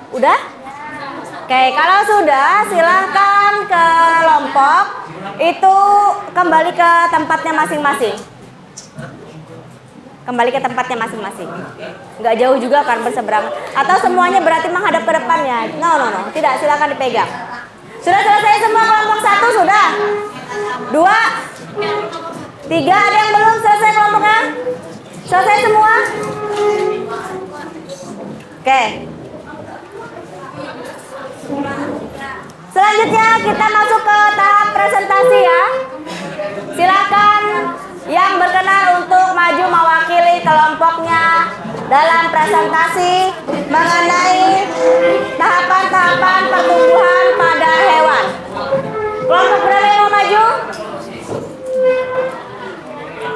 Udah? Oke, kalau sudah silahkan ke kelompok itu kembali ke tempatnya masing-masing. Kembali ke tempatnya masing-masing. Nggak jauh juga kan berseberangan. Atau semuanya berarti menghadap ke depannya. No. Tidak, silakan dipegang. Sudah selesai semua kelompok 1? Sudah? 2? 3? Ada yang belum selesai kelompoknya? Selesai semua? Oke. Selanjutnya kita masuk ke tahap presentasi ya. Silakan yang berkenan untuk maju mewakili kelompoknya dalam presentasi mengenai tahapan-tahapan pertumbuhan pada hewan. Kelompok berapa yang mau maju?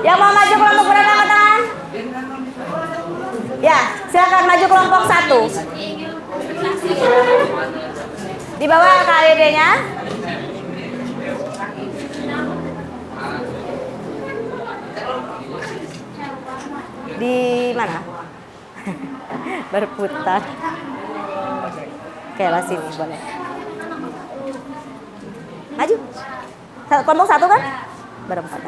Yang mau maju kelompok berapa angkat tangan? Ya, silakan maju kelompok 1. Di bawah KID-nya. Di mana? Berputar. Oke, lah sini boleh. Maju. Kelompok 1 kan? Berempat.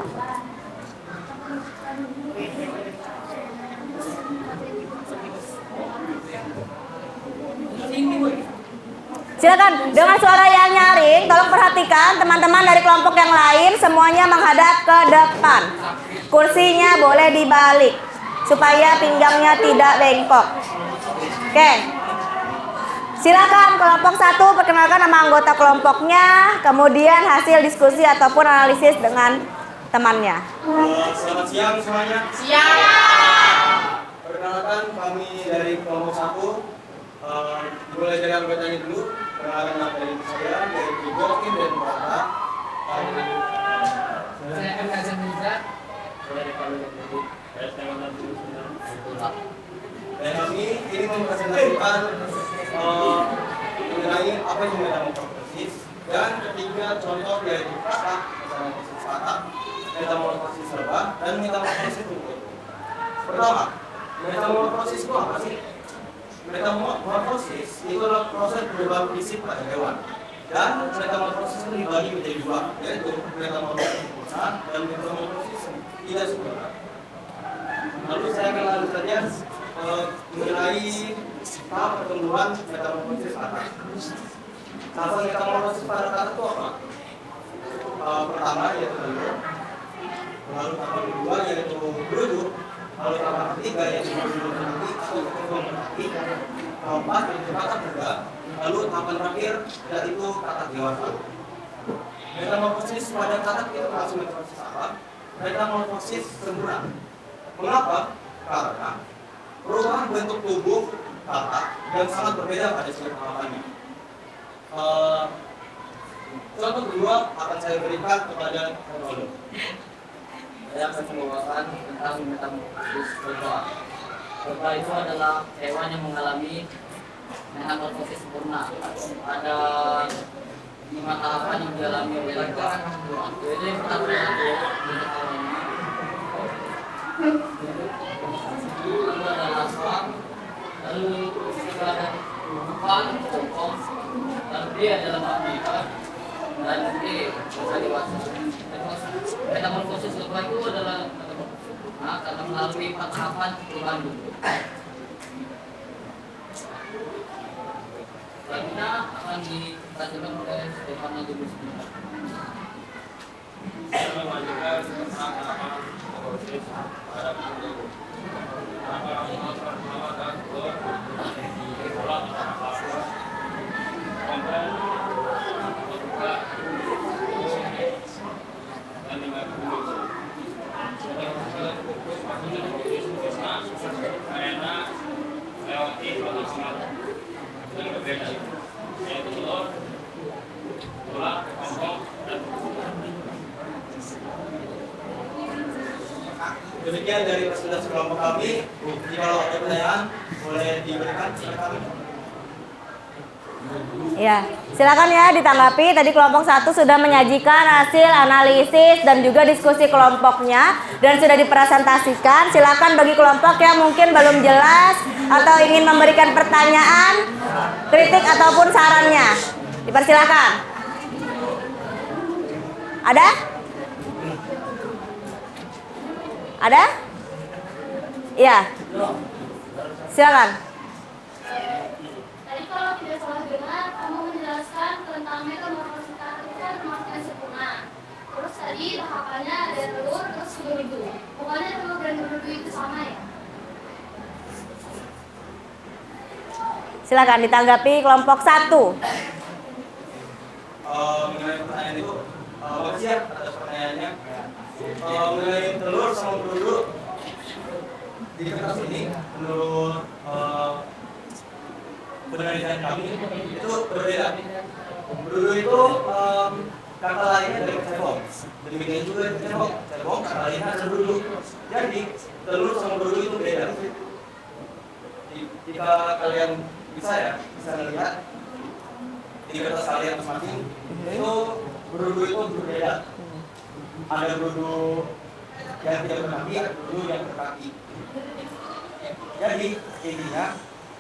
Silakan dengan suara yang nyaring, tolong perhatikan teman-teman dari kelompok yang lain semuanya menghadap ke depan. Kursinya boleh dibalik supaya pinggangnya tidak bengkok. Oke. Silakan kelompok 1 perkenalkan nama anggota kelompoknya, kemudian hasil diskusi ataupun analisis dengan temannya. Selamat siang semuanya. Siang. Perkenalkan kami dari kelompok 1. Dimulai dari anggotanya dulu. Perkenalkan nama dari saya, dari Joakim dan Mbak. Saya M. Hasan Mirza. Dan kami ini mempresentasikan mengenai apa yang dinamakan metamorfosis dan ketiga contoh yaitu kata, metamorfosis kata, metamorfosis serba, dan metamorfosis rumput. Pertama, metamorfosis itu apa sih? Metamorfosis itu adalah proses perubahan fisik pada hewan. Dan metamorfosis itu dibagi menjadi 2, yaitu metamorfosis sempurna dan metamorfosis tidak sempurna. Lalu saya akan lanjutkannya mengenai tahap pertumbuhan metamorfosis kata. Tahap metamorfosis pada kata itu apa? Pertama yaitu telur, lalu tahap kedua yaitu beruduk, lalu tahap ketiga yaitu berhenti atau berkembang berhenti, keempat yaitu kata muda, lalu tahapan terakhir yaitu kata dewasa. Metamorfosis pada kata itu masuk metamorfosis apa? Metamorfosis sempurna. Mengapa? Karena perubahan bentuk tubuh kata yang sangat berbeda pada setiap tahapannya. Contoh kedua akan saya berikan kepada Ronaldo. Saya akan membawakan tentang metamorfosis lebah. Lebah itu adalah hewan yang mengalami metamorfosis sempurna. Ada 5 tahapan yang dialami oleh lebah. Jadi yang pertama itu bentuk awalnya. Lalu ada lasang, lalu ada umpan, cokong, lalu dia adalah maknika, dan nanti masa dewasa. Metamorfosis lebah itu adalah karena melalui 4 tahapan perubahan bentuk. Selanjutnya akan ditanyakan oleh Stefano Dubusky. Saya melanjutkan tentang tahapan metamorfosis pada bentuk. Pertama dan kedua pola komplain membuka dan dengan Demikian dari presentasi kelompok kami. Jika ada pertanyaan, boleh diberikan kepada kami. Ya, silakan ya ditanggapi. Tadi kelompok 1 sudah menyajikan hasil analisis dan juga diskusi kelompoknya dan sudah dipresentasikan. Silakan bagi kelompok yang mungkin belum jelas atau ingin memberikan pertanyaan, kritik ataupun sarannya. Dipersilakan. Ada? Ada? Iya. Silakan. Tadi kalau tidak salah dengar, kamu menjelaskan tentang metamorfosis itu kan maksudnya sempurna. Terus tadi tahapannya ada telur, terus berudu. Pokoknya telur dan berudu itu sama ya? Silakan ditanggapi kelompok 1. Mengenai pertanyaan itu, makasih ya atas pertanyaannya. Mengenai telur sama berudu di kertas ini, menurut penelitian kami itu berbeda. Berudu itu kata lainnya dari cebong. Demikian juga cebong. Cebong kata lainnya adalah berudu. Jadi telur sama berudu itu beda. Jika kalian bisa lihat di kertas kalian masing-masing itu berudu itu berbeda. Ada berudu yang tidak berkaki, ada berudu yang berkaki. Jadi intinya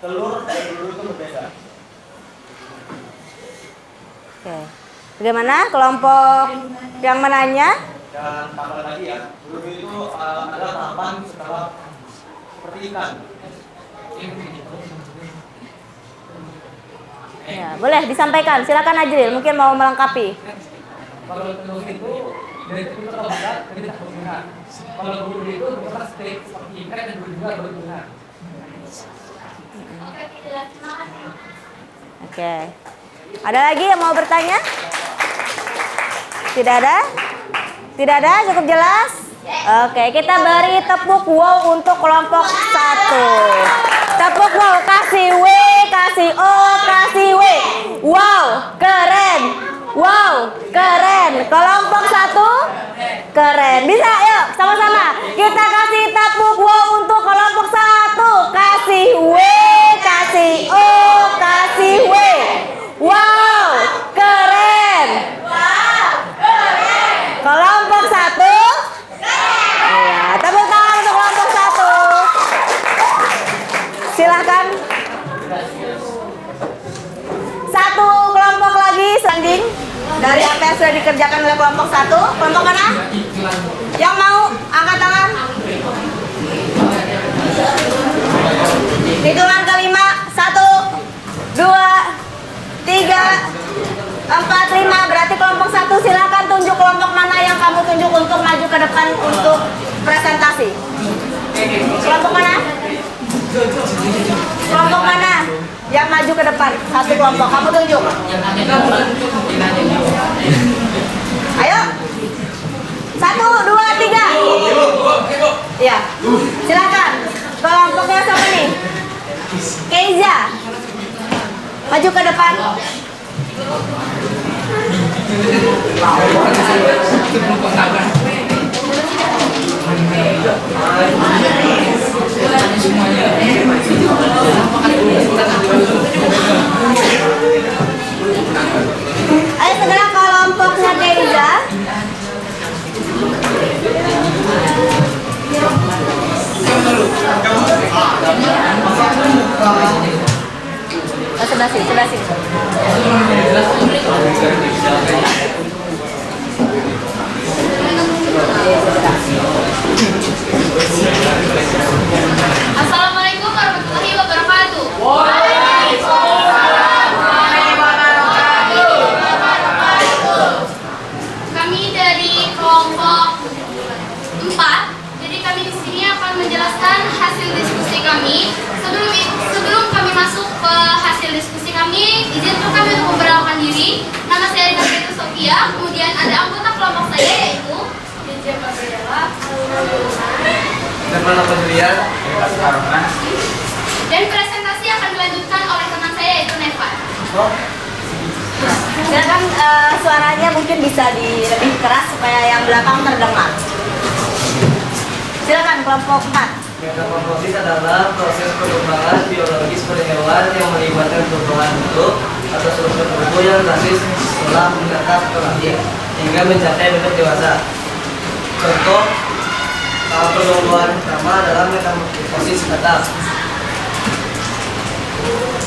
telur dan berudu itu berbeda. Oke. Bagaimana kelompok yang menanya? Dan tambah lagi ya, berudu itu adalah tahapan setelah seperti ikan. Ya, boleh disampaikan. Silakan Ajril, mungkin mau melengkapi. Kalau telur itu dari itu terbuat jadi tak berguna. Kalau berudu itu bergerak seperti ikan dan juga berguna. Oke, tidak. Terima kasih. Oke. Ada lagi yang mau bertanya? Tidak ada? Tidak ada? Cukup jelas? Oke, kita beri tepuk wow untuk kelompok 1. Tepuk wow, kasih W, kasih O, kasih W. Wow, keren. Wow, keren. Kelompok 1 keren. Bisa, yuk sama-sama. Kita kasih tepuk wow untuk kelompok 1. Kasih W, kasih O, kasih W. Wow, keren. Kelompok 1. Ya, tepuk tangan untuk kelompok 1. Silahkan. 1 kelompok lagi standing dari apa yang sudah dikerjakan oleh kelompok 1. Kelompok mana? Yang mau angkat tangan. Hitungan kelima. 1, 2, 3, 4, 5. Berarti kelompok 1 silakan tunjuk kelompok mana yang kamu tunjuk untuk maju ke depan untuk presentasi. Kelompok mana? Kelompok mana yang maju ke depan? 1 kelompok kamu tunjuk. Ayo. 1, 2, 3. Iya. Silakan. Kelompoknya siapa nih? Keiza. Maju ke depan. Ayo segera kelompoknya Keiza. Sebelah sini, sebelah sini. Assalamualaikum warahmatullahi wabarakatuh. Kami dari kelompok 4. Jadi kami di sini akan menjelaskan hasil diskusi kami. Sebelum kami masuk ke hasil diskusi kami, izinkan kami untuk memperkenalkan diri. Nama saya Rita Sofia. Kemudian ada anggota kelompok saya yaitu J. Gabriela, dan presentasi akan dilanjutkan oleh teman saya yaitu Nevan. Silakan suaranya mungkin bisa lebih keras supaya yang belakang terdengar. Silakan kelompok 4. Metamorfosis adalah proses perkembangan biologis pada hewan yang melibatkan perubahan bentuk atau struktur tubuh yang drastis setelah menetas atau lahir hingga mencapai bentuk dewasa. Contoh tahap pertumbuhan pertama adalah metamorfosis katak.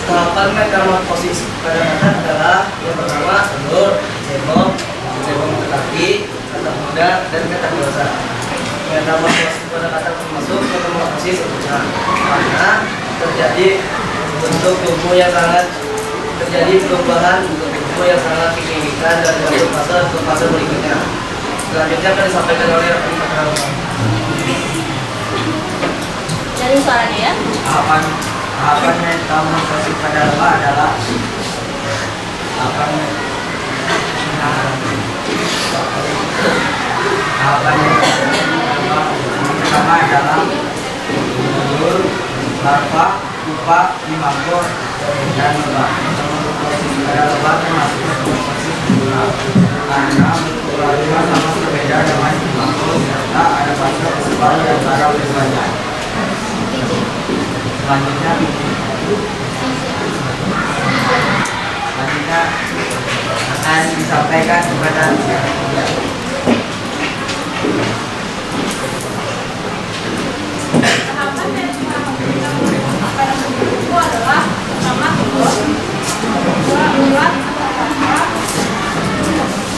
Tahapan metamorfosis pada katak adalah yang pertama telur, cebong kaki, katak muda, dan katak dewasa. Metamorfosis pada katak termasuk metamorfosis usaha karena terjadi perubahan bentuk tubuh yang sangat signifikan dari satu fase ke fase berikutnya. Selanjutnya akan disampaikan oleh rekan Pak. Dari suaranya ya. Tahapan metamorfosis pada lebah adalah pertama adalah telur, larva, pupa, imago, dan lebah. Metamorfosis pada lebah termasuk metamorfosis tubular karena berpolarnya sama berbeda dengan imago serta ada fase kesebar di antara keduanya. Selanjutnya akan disampaikan kepada Tahapan metamorfosis pada bentuk tubuh adalah pertama telur, kedua urat atau larva,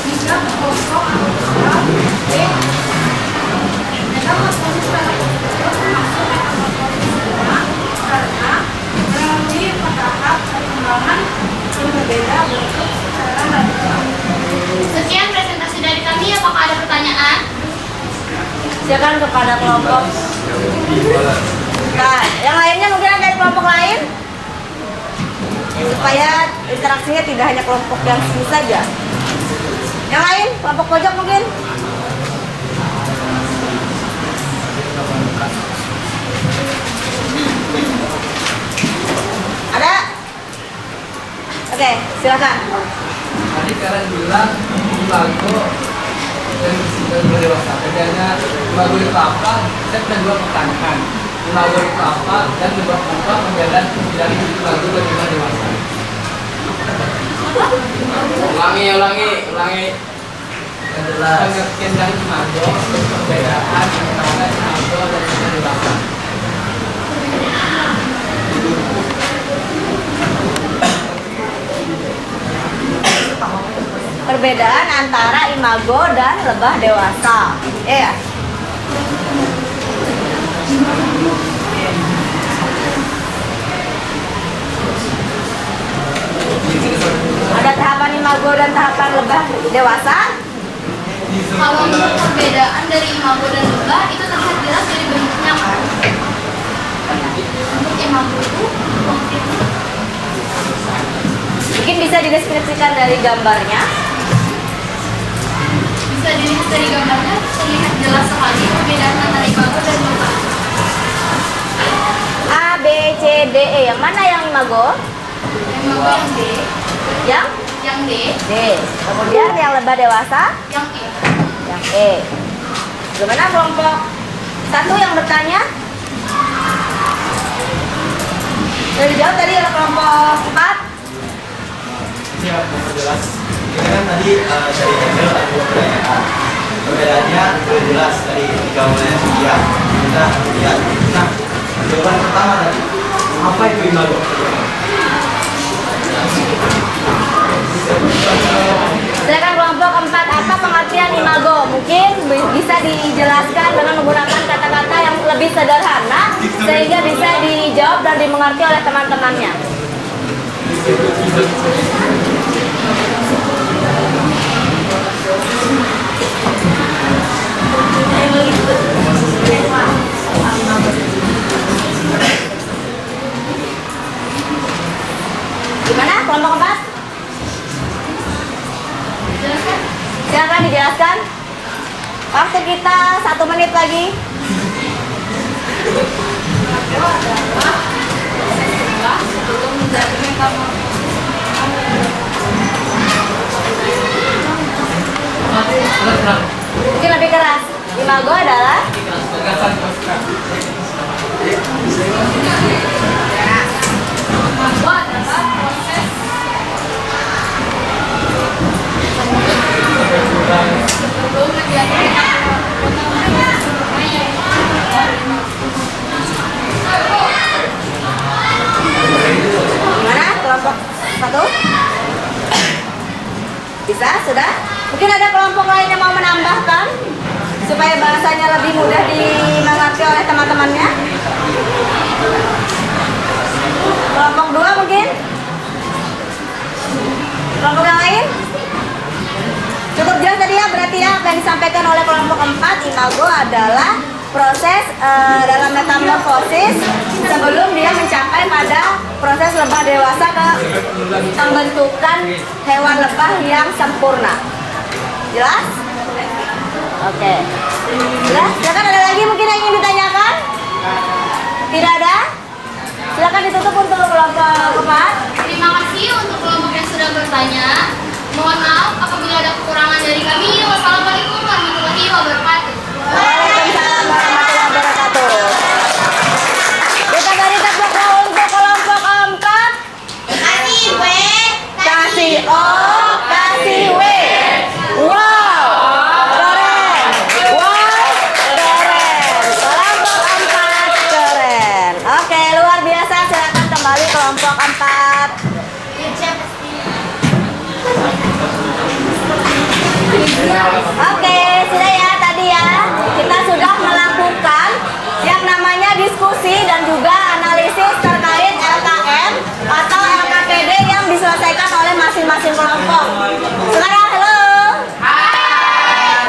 tiga kelompok atau urat, metamorfosis pada bentuk tubuh termasuk metamorfosis tulang karena melalui tahap perkembangan yang berbeda bentuk secara radikal. Sekian presentasi dari kami. Apakah ada pertanyaan? Silakan kepada kelompok. Nah, yang lainnya mungkin ada dari kelompok lain supaya interaksinya tidak hanya kelompok yang sini saja. Yang lain, kelompok pojok mungkin. Ada? Oke, silakan. Tadi kalian bilang imago dan dua dewasa. Bedanya imago itu apa? Saya pernah dua pertanyaan. Imago itu apa dan lebah apa perbedaan dari imago dan lebah dewasa? Ulangi. Pengertian dari imago dan perbedaan antara imago dan lebah dewasa. Perbedaan antara imago dan lebah dewasa. Iya. Ada tahapan imago dan tahapan lebah dewasa. Kalau untuk perbedaan dari imago dan lebah itu terlihat jelas dari bentuknya kan. Untuk imago itu Mungkin bisa dideskripsikan dari gambarnya. bisa dilihat dari gambarnya, terlihat jelas sekali perbedaan antara imago dan lebah. A, B, C, D, E. Yang mana yang imago? Imago yang D, Yang D, D. Kemudian yang lebah dewasa? yang E. Yang E. Bagaimana kelompok satu yang bertanya? Sudah dijawab tadi oleh kelompok 4. Siap, jelas. Ini kan tadi dari Emil ada dua pertanyaan. Perbedaannya sudah jelas dari jawabannya dia. Kita lihat. Nah, jawaban pertama tadi, apa itu imago? Silakan kelompok 4, apa pengertian imago? Mungkin bisa dijelaskan dengan menggunakan kata-kata yang lebih sederhana sehingga bisa dijawab dan dimengerti oleh teman-temannya. Gimana kelompok 4? Silakan dijelaskan. Waktu kita 1 menit lagi. Imago adalah proses Mungkin lebih keras. Imago adalah Gagasan pasukan. Imago adalah proses sebelum terjadi gimana? Kelompok 1? Bisa? Sudah? Mungkin ada kelompok lain yang mau menambahkan supaya bahasanya lebih mudah dimengerti oleh teman-temannya. Kelompok 2 mungkin? Kelompok yang lain? Cukup jelas tadi ya, berarti ya apa yang disampaikan oleh kelompok 4, imago adalah proses dalam metamorfosis sebelum dia mencapai pada proses lebah dewasa ke pembentukan hewan lebah yang sempurna. Jelas? Oke. Jelas? Silakan, ada lagi mungkin yang ingin ditanyakan? Tidak ada? Silakan ditutup untuk kelompok 4. Terima kasih untuk kelompok yang sudah bertanya. Mohon maaf apabila ada kekurangan dari kami. Wassalamualaikum warahmatullahi wabarakatuh. Waalaikumsalam warahmatullahi wabarakatuh. Kita beri tepuk tangan untuk kelompok 4. Kasih W. Kasih O, kasih W. Wow, keren. Wow, keren. Kelompok 4 keren. Oke, luar biasa. Silakan kembali kelompok 4. Oke, sudah ya tadi ya. Kita sudah melakukan yang namanya diskusi dan juga analisis terkait LKM atau LKPD yang diselesaikan oleh masing-masing kelompok. Sekarang halo.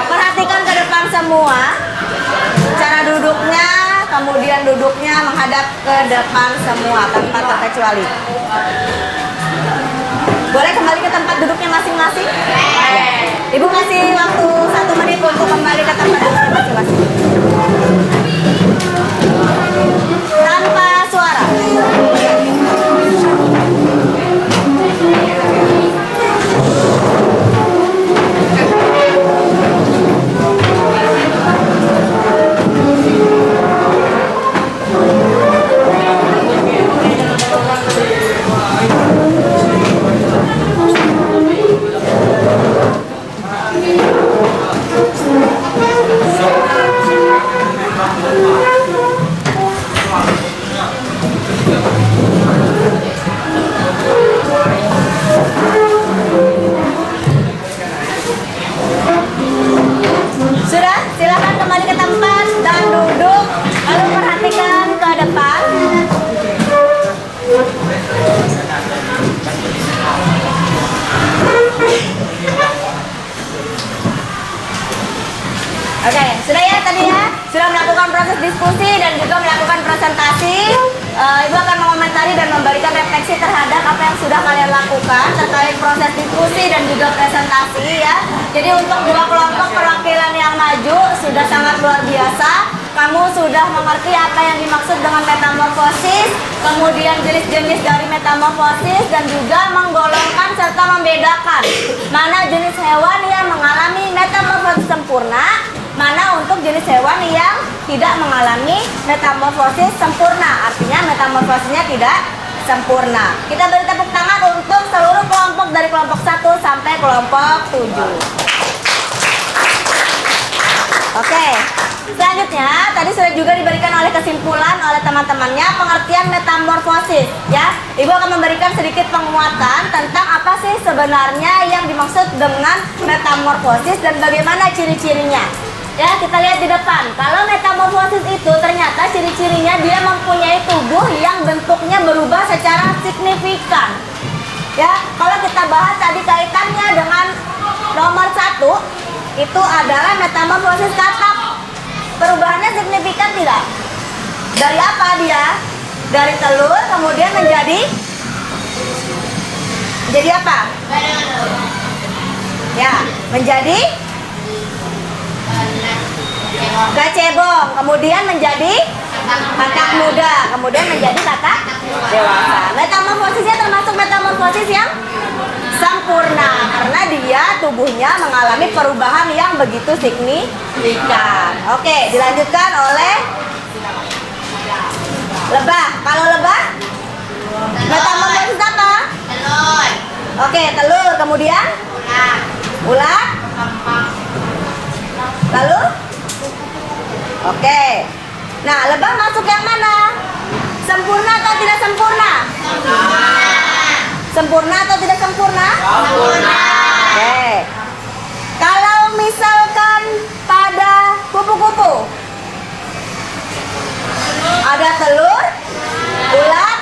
Perhatikan ke depan semua. Cara duduknya, kemudian duduknya menghadap ke depan semua tanpa terkecuali. Boleh kembali ke tempat duduknya masing-masing? Ibu kasih waktu 1 menit untuk kembali ke tempat duduknya masing-masing. Tanpa suara. Sudah, silakan kembali ke tempat dan duduk. Lalu perhatikan ke depan. Oke, sudah ya tadi ya. Sudah melakukan proses diskusi dan juga melakukan presentasi. Ibu akan mengomentari dan memberikan refleksi terhadap apa yang sudah kalian lakukan terkait proses diskusi dan juga presentasi ya. Jadi untuk 2 kelompok perwakilan yang maju sudah sangat luar biasa. Kamu sudah mengerti apa yang dimaksud dengan metamorfosis, kemudian jenis-jenis dari metamorfosis dan juga menggolongkan serta membedakan mana jenis hewan yang mengalami metamorfosis sempurna, mana untuk jenis hewan yang tidak mengalami metamorfosis sempurna. Artinya metamorfosisnya tidak sempurna. Kita beri tepuk tangan untuk seluruh kelompok dari kelompok 1 sampai kelompok 7. Oke, selanjutnya tadi sudah juga diberikan oleh kesimpulan oleh teman-temannya pengertian metamorfosis ya. Ibu akan memberikan sedikit penguatan tentang apa sih sebenarnya yang dimaksud dengan metamorfosis dan bagaimana ciri-cirinya. Ya, kita lihat di depan. Kalau metamorfosis itu ternyata ciri-cirinya dia mempunyai tubuh yang bentuknya berubah secara signifikan. Ya, kalau kita bahas tadi kaitannya dengan nomor 1 itu adalah metamorfosis katak. Perubahannya signifikan tidak? Dari apa dia? Dari telur kemudian menjadi apa? Ya, menjadi kecebong, kemudian menjadi katak muda, kemudian menjadi katak dewasa. Metamorfosisnya termasuk metamorfosis yang sempurna. sempurna karena dia tubuhnya mengalami perubahan yang begitu signifikan. Oke, dilanjutkan oleh lebah. Kalau lebah, metamorfosis apa? Telur. Oke, telur. Kemudian ular. Lalu? Oke. Nah, lebah masuk yang mana? Sempurna atau tidak sempurna? Sempurna atau tidak sempurna? Sempurna. Oke. Kalau misalkan pada kupu-kupu ada telur, ulat,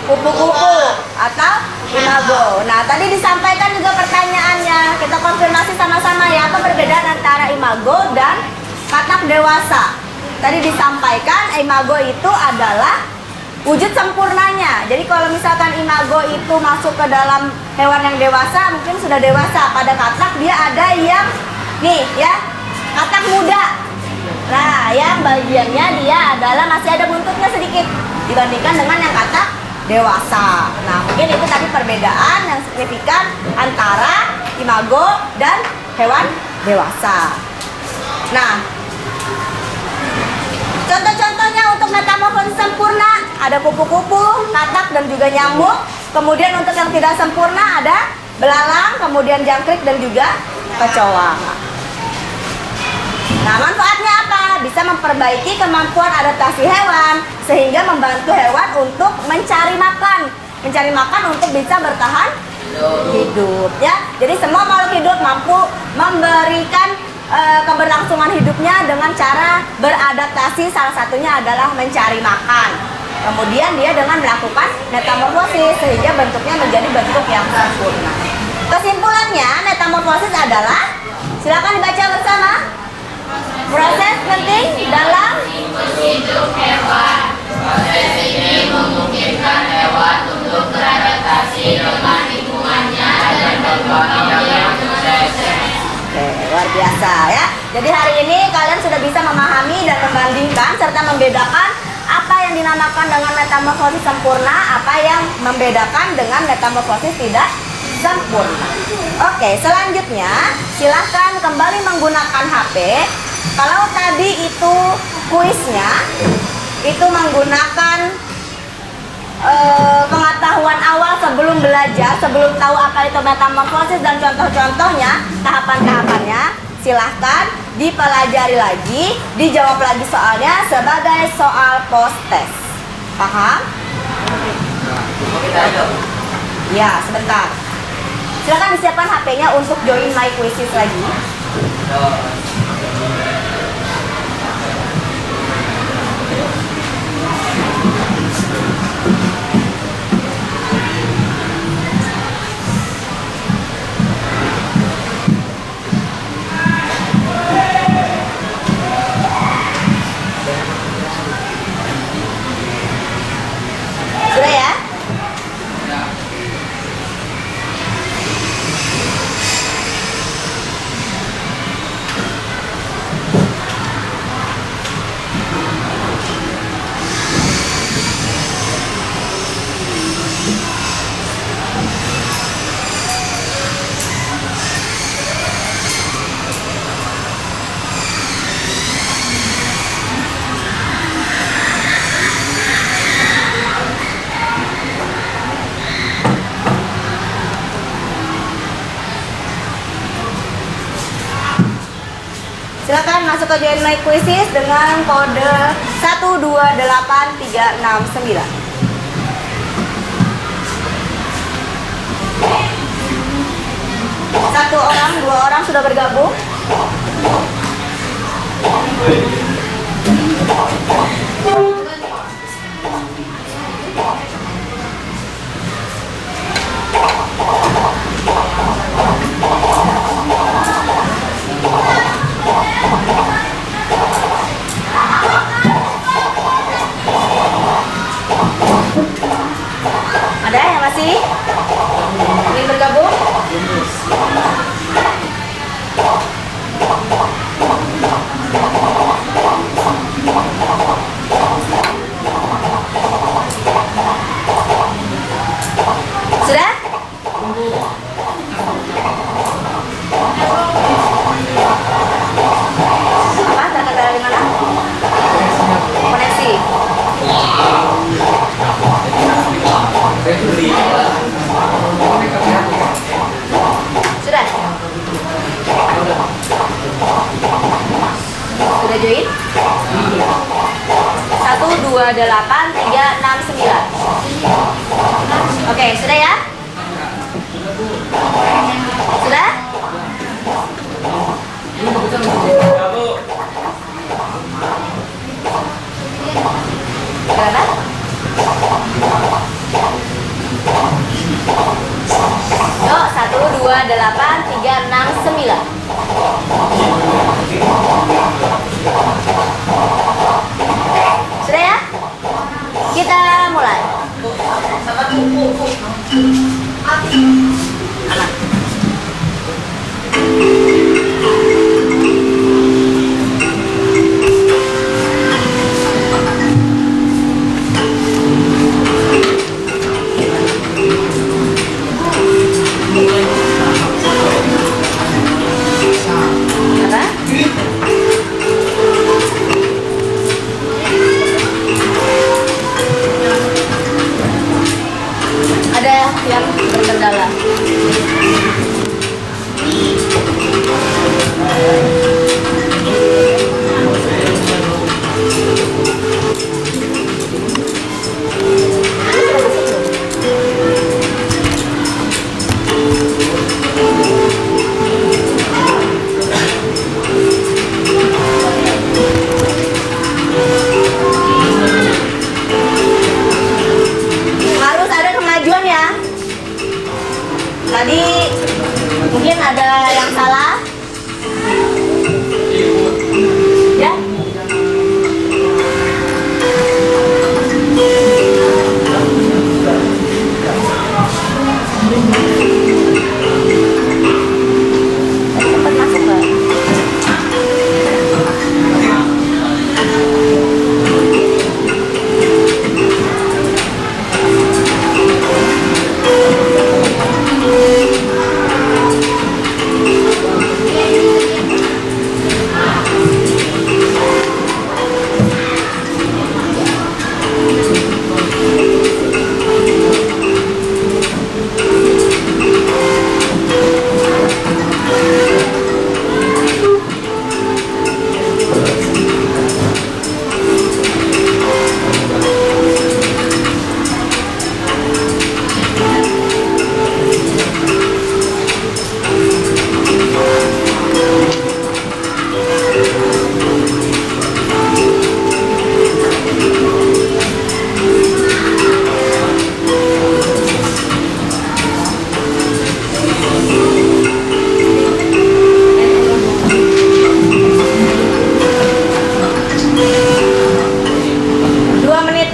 kupu-kupu atau imago. Nah, tadi disampaikan juga pertanyaannya. Kita konfirmasi sama-sama ya, apa perbedaan antara imago dan katak dewasa. Tadi disampaikan imago itu adalah wujud sempurnanya. Jadi kalau misalkan imago itu masuk ke dalam hewan yang dewasa, mungkin sudah dewasa. Pada katak dia ada yang nih ya, katak muda. Nah, yang bagiannya dia adalah masih ada buntutnya sedikit dibandingkan dengan yang katak dewasa. Nah, mungkin itu tadi perbedaan yang signifikan antara imago dan hewan dewasa. Nah, contoh-contohnya untuk metamorfosis sempurna ada kupu-kupu, katak, dan juga nyamuk. Kemudian untuk yang tidak sempurna ada belalang, kemudian jangkrik, dan juga kecoa. Nah, manfaatnya apa? Bisa memperbaiki kemampuan adaptasi hewan sehingga membantu hewan untuk mencari makan. Mencari makan untuk bisa bertahan hidup ya. Jadi semua makhluk hidup mampu memberikan keberlangsungan hidupnya dengan cara beradaptasi, salah satunya adalah mencari makan. Kemudian dia dengan melakukan metamorfosis sehingga bentuknya menjadi bentuk yang sempurna. Kesimpulannya, metamorfosis adalah, silakan dibaca bersama, proses penting dalam hidup hewan. Proses ini memungkinkan hewan untuk beradaptasi dengan lingkungannya dan berkembang biak sukses. Oke, luar biasa ya. Jadi hari ini kalian sudah bisa memahami dan membandingkan serta membedakan apa yang dinamakan dengan metamorfosis sempurna, apa yang membedakan dengan metamorfosis tidak sempurna. Oke, selanjutnya silahkan kembali menggunakan HP. Kalau tadi itu kuisnya itu menggunakan pengetahuan awal sebelum belajar, sebelum tahu apa itu metamorfosis dan contoh-contohnya, tahapan-tahapannya, silahkan dipelajari lagi, dijawab lagi soalnya sebagai soal post test. Paham? Ya, sebentar. Silahkan disiapkan HP-nya untuk join my quizzes lagi. Sudah ya? Silakan masuk ke join my quizzes dengan kode 128369. Satu orang, dua orang sudah bergabung. Ada yang masih ingin bergabung? 369. Oke, sudah ya? Sudah? Ya, Bu. Berapa? Yuk, 1, 2, 8, 3, 6, 9. Sudah ya? Kita mulai. Anak. Apa? Ada yang berkendala. Harus ada kemajuan ya. Tadi mungkin ada yang salah. Ya. Cepat masuk, Pak.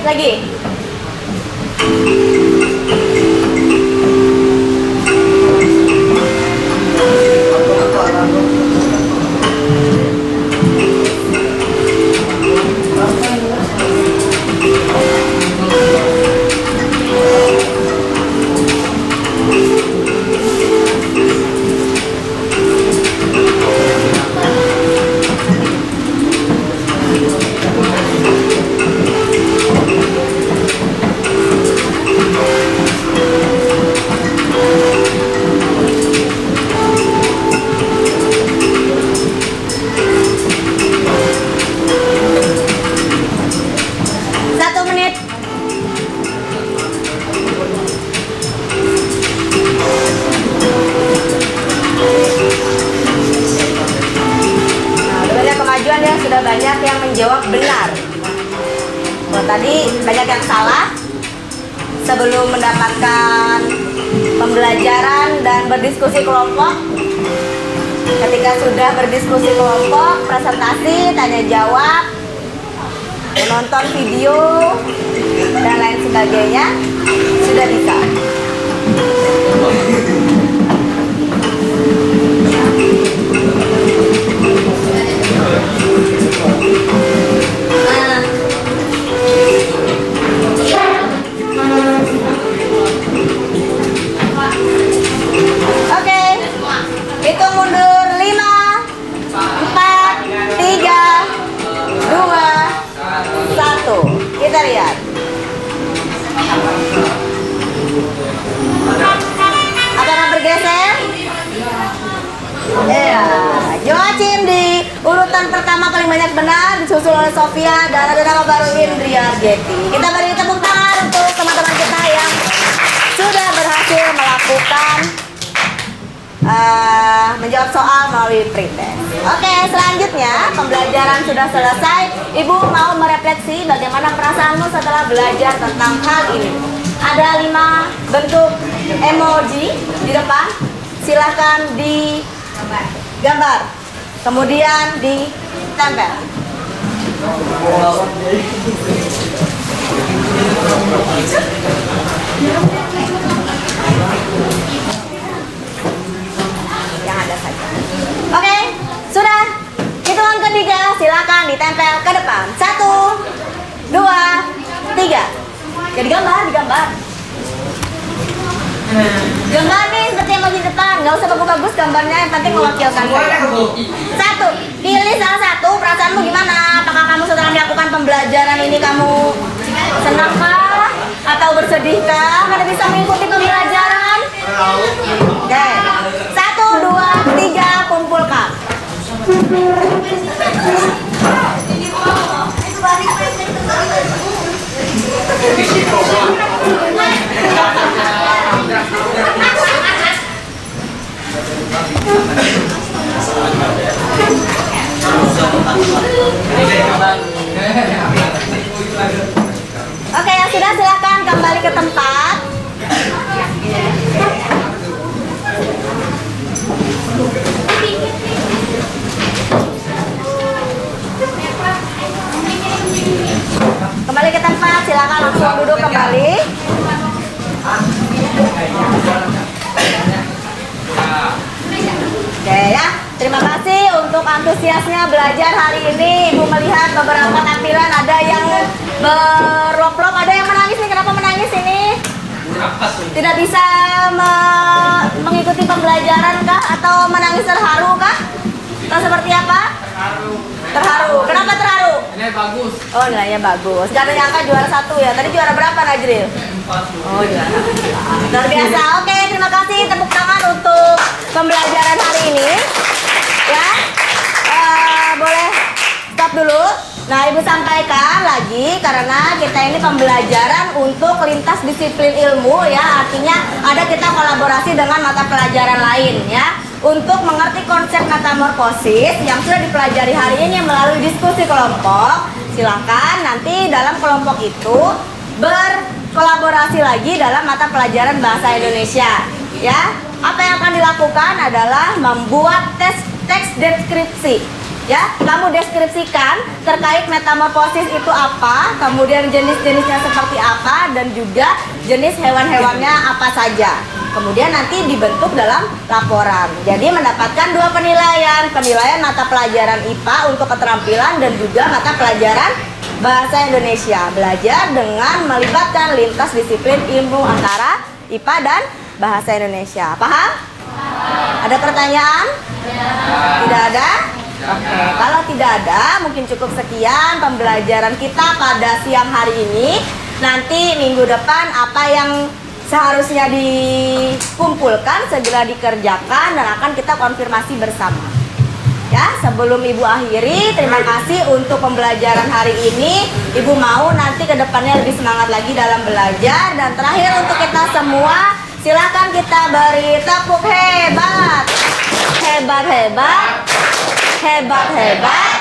Lagi. Sudah banyak yang menjawab benar. Oh, tadi banyak yang salah. Sebelum mendapatkan pembelajaran dan berdiskusi kelompok, ketika sudah berdiskusi kelompok, presentasi, tanya jawab, menonton video, dan lain sebagainya, sudah bisa. Oke, hitung mundur 5, 4, 3, 2, 1. Kita lihat. Apakah bergeser? Iya, Joachim di urutan pertama. pertama paling banyak benar disusul oleh Sofia dan ada nama baru Indria Argeti. Kita beri tepuk tangan untuk teman-teman kita yang sudah berhasil melakukan menjawab soal melalui pretest. Oke, selanjutnya pembelajaran sudah selesai. Ibu mau merefleksi bagaimana perasaanmu setelah belajar tentang hal ini. Ada 5 bentuk emoji di depan. Silahkan digambar, kemudian ditempel. Yang ada saja. Oke, sudah. Hitungan ketiga, silakan ditempel ke depan. 1, 2, 3. Ya digambar. Gambar nih seperti yang di depan, nggak usah bagus-bagus gambarnya, yang penting mewakilkan saya. 1, pilih salah satu. Perasaanmu gimana? Apakah kamu setelah melakukan pembelajaran ini kamu senang kah? Atau bersedih kah? Karena bisa mengikuti pembelajaran? Oke, 1, 2, 3, kumpulkan. Oke, yang sudah silakan kembali ke tempat. Kembali ke tempat, silakan langsung duduk kembali. Oke ya, terima kasih untuk antusiasnya belajar hari ini. Ibu melihat beberapa tampilan, ada yang berlop-lop, ada yang menangis nih. Kenapa menangis ini? Tidak bisa mengikuti pembelajaran kah? Atau menangis terharu kah? Atau seperti apa? Terharu. Kenapa terharu? Ini bagus. Oh, nilainya bagus. Karena nyangka juara 1 ya. Tadi juara berapa, Najril? 4. Oh, juara. Luar biasa. Oke, terima kasih. Tepuk tangan untuk pembelajaran hari ini. Ya. Boleh stop dulu. Nah, Ibu sampaikan lagi karena kita ini pembelajaran untuk lintas disiplin ilmu ya. Artinya ada kita kolaborasi dengan mata pelajaran lain ya. Untuk mengerti konsep metamorfosis yang sudah dipelajari hari ini melalui diskusi kelompok, silakan nanti dalam kelompok itu berkolaborasi lagi dalam mata pelajaran bahasa Indonesia ya. Apa yang akan dilakukan adalah membuat teks deskripsi ya. Kamu deskripsikan terkait metamorfosis itu apa, kemudian jenis-jenisnya seperti apa, dan juga jenis hewan-hewannya apa saja. Kemudian nanti dibentuk dalam laporan. Jadi mendapatkan 2 penilaian. Penilaian mata pelajaran IPA untuk keterampilan dan juga mata pelajaran bahasa Indonesia. Belajar dengan melibatkan lintas disiplin ilmu antara IPA dan bahasa Indonesia. Paham? Ada pertanyaan? Tidak ada? Oke, kalau tidak ada mungkin cukup sekian pembelajaran kita pada siang hari ini. Nanti minggu depan apa yang seharusnya dikumpulkan segera dikerjakan dan akan kita konfirmasi bersama. Ya, sebelum Ibu akhiri, terima kasih untuk pembelajaran hari ini. Ibu mau nanti ke depannya lebih semangat lagi dalam belajar. Dan terakhir untuk kita semua, silakan kita beri tepuk hebat. Hebat, hebat. Hebat, hebat.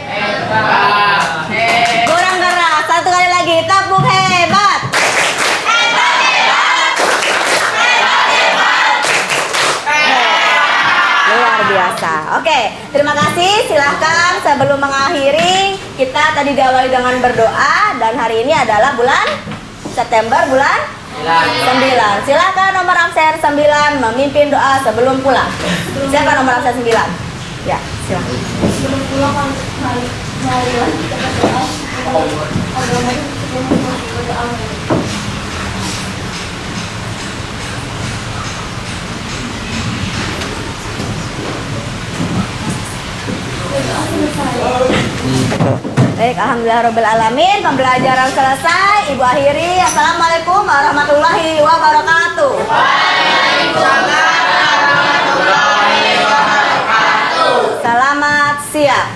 Hebat. Kurang keras, satu kali lagi, tepuk hebat. Luar biasa. Oke, terima kasih. Silahkan sebelum mengakhiri, kita tadi diawali dengan berdoa dan hari ini adalah bulan September, bulan 9. Silahkan nomor absen 9 memimpin doa sebelum pulang. Siapa nomor absen 9? Ya, silahkan. Sebelum pulang mari lagi kita berdoa. Agama itu berdoa. Baik, alhamdulillahirabbil alamin. Pembelajaran selesai. Ibu akhiri. Assalamualaikum warahmatullahi wabarakatuh. Waalaikumsalam warahmatullahi wabarakatuh. Selamat Siap.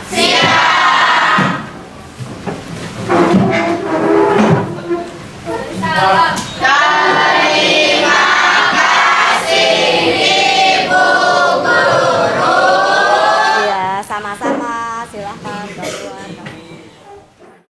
Iya, sama-sama. Silahkan keluar.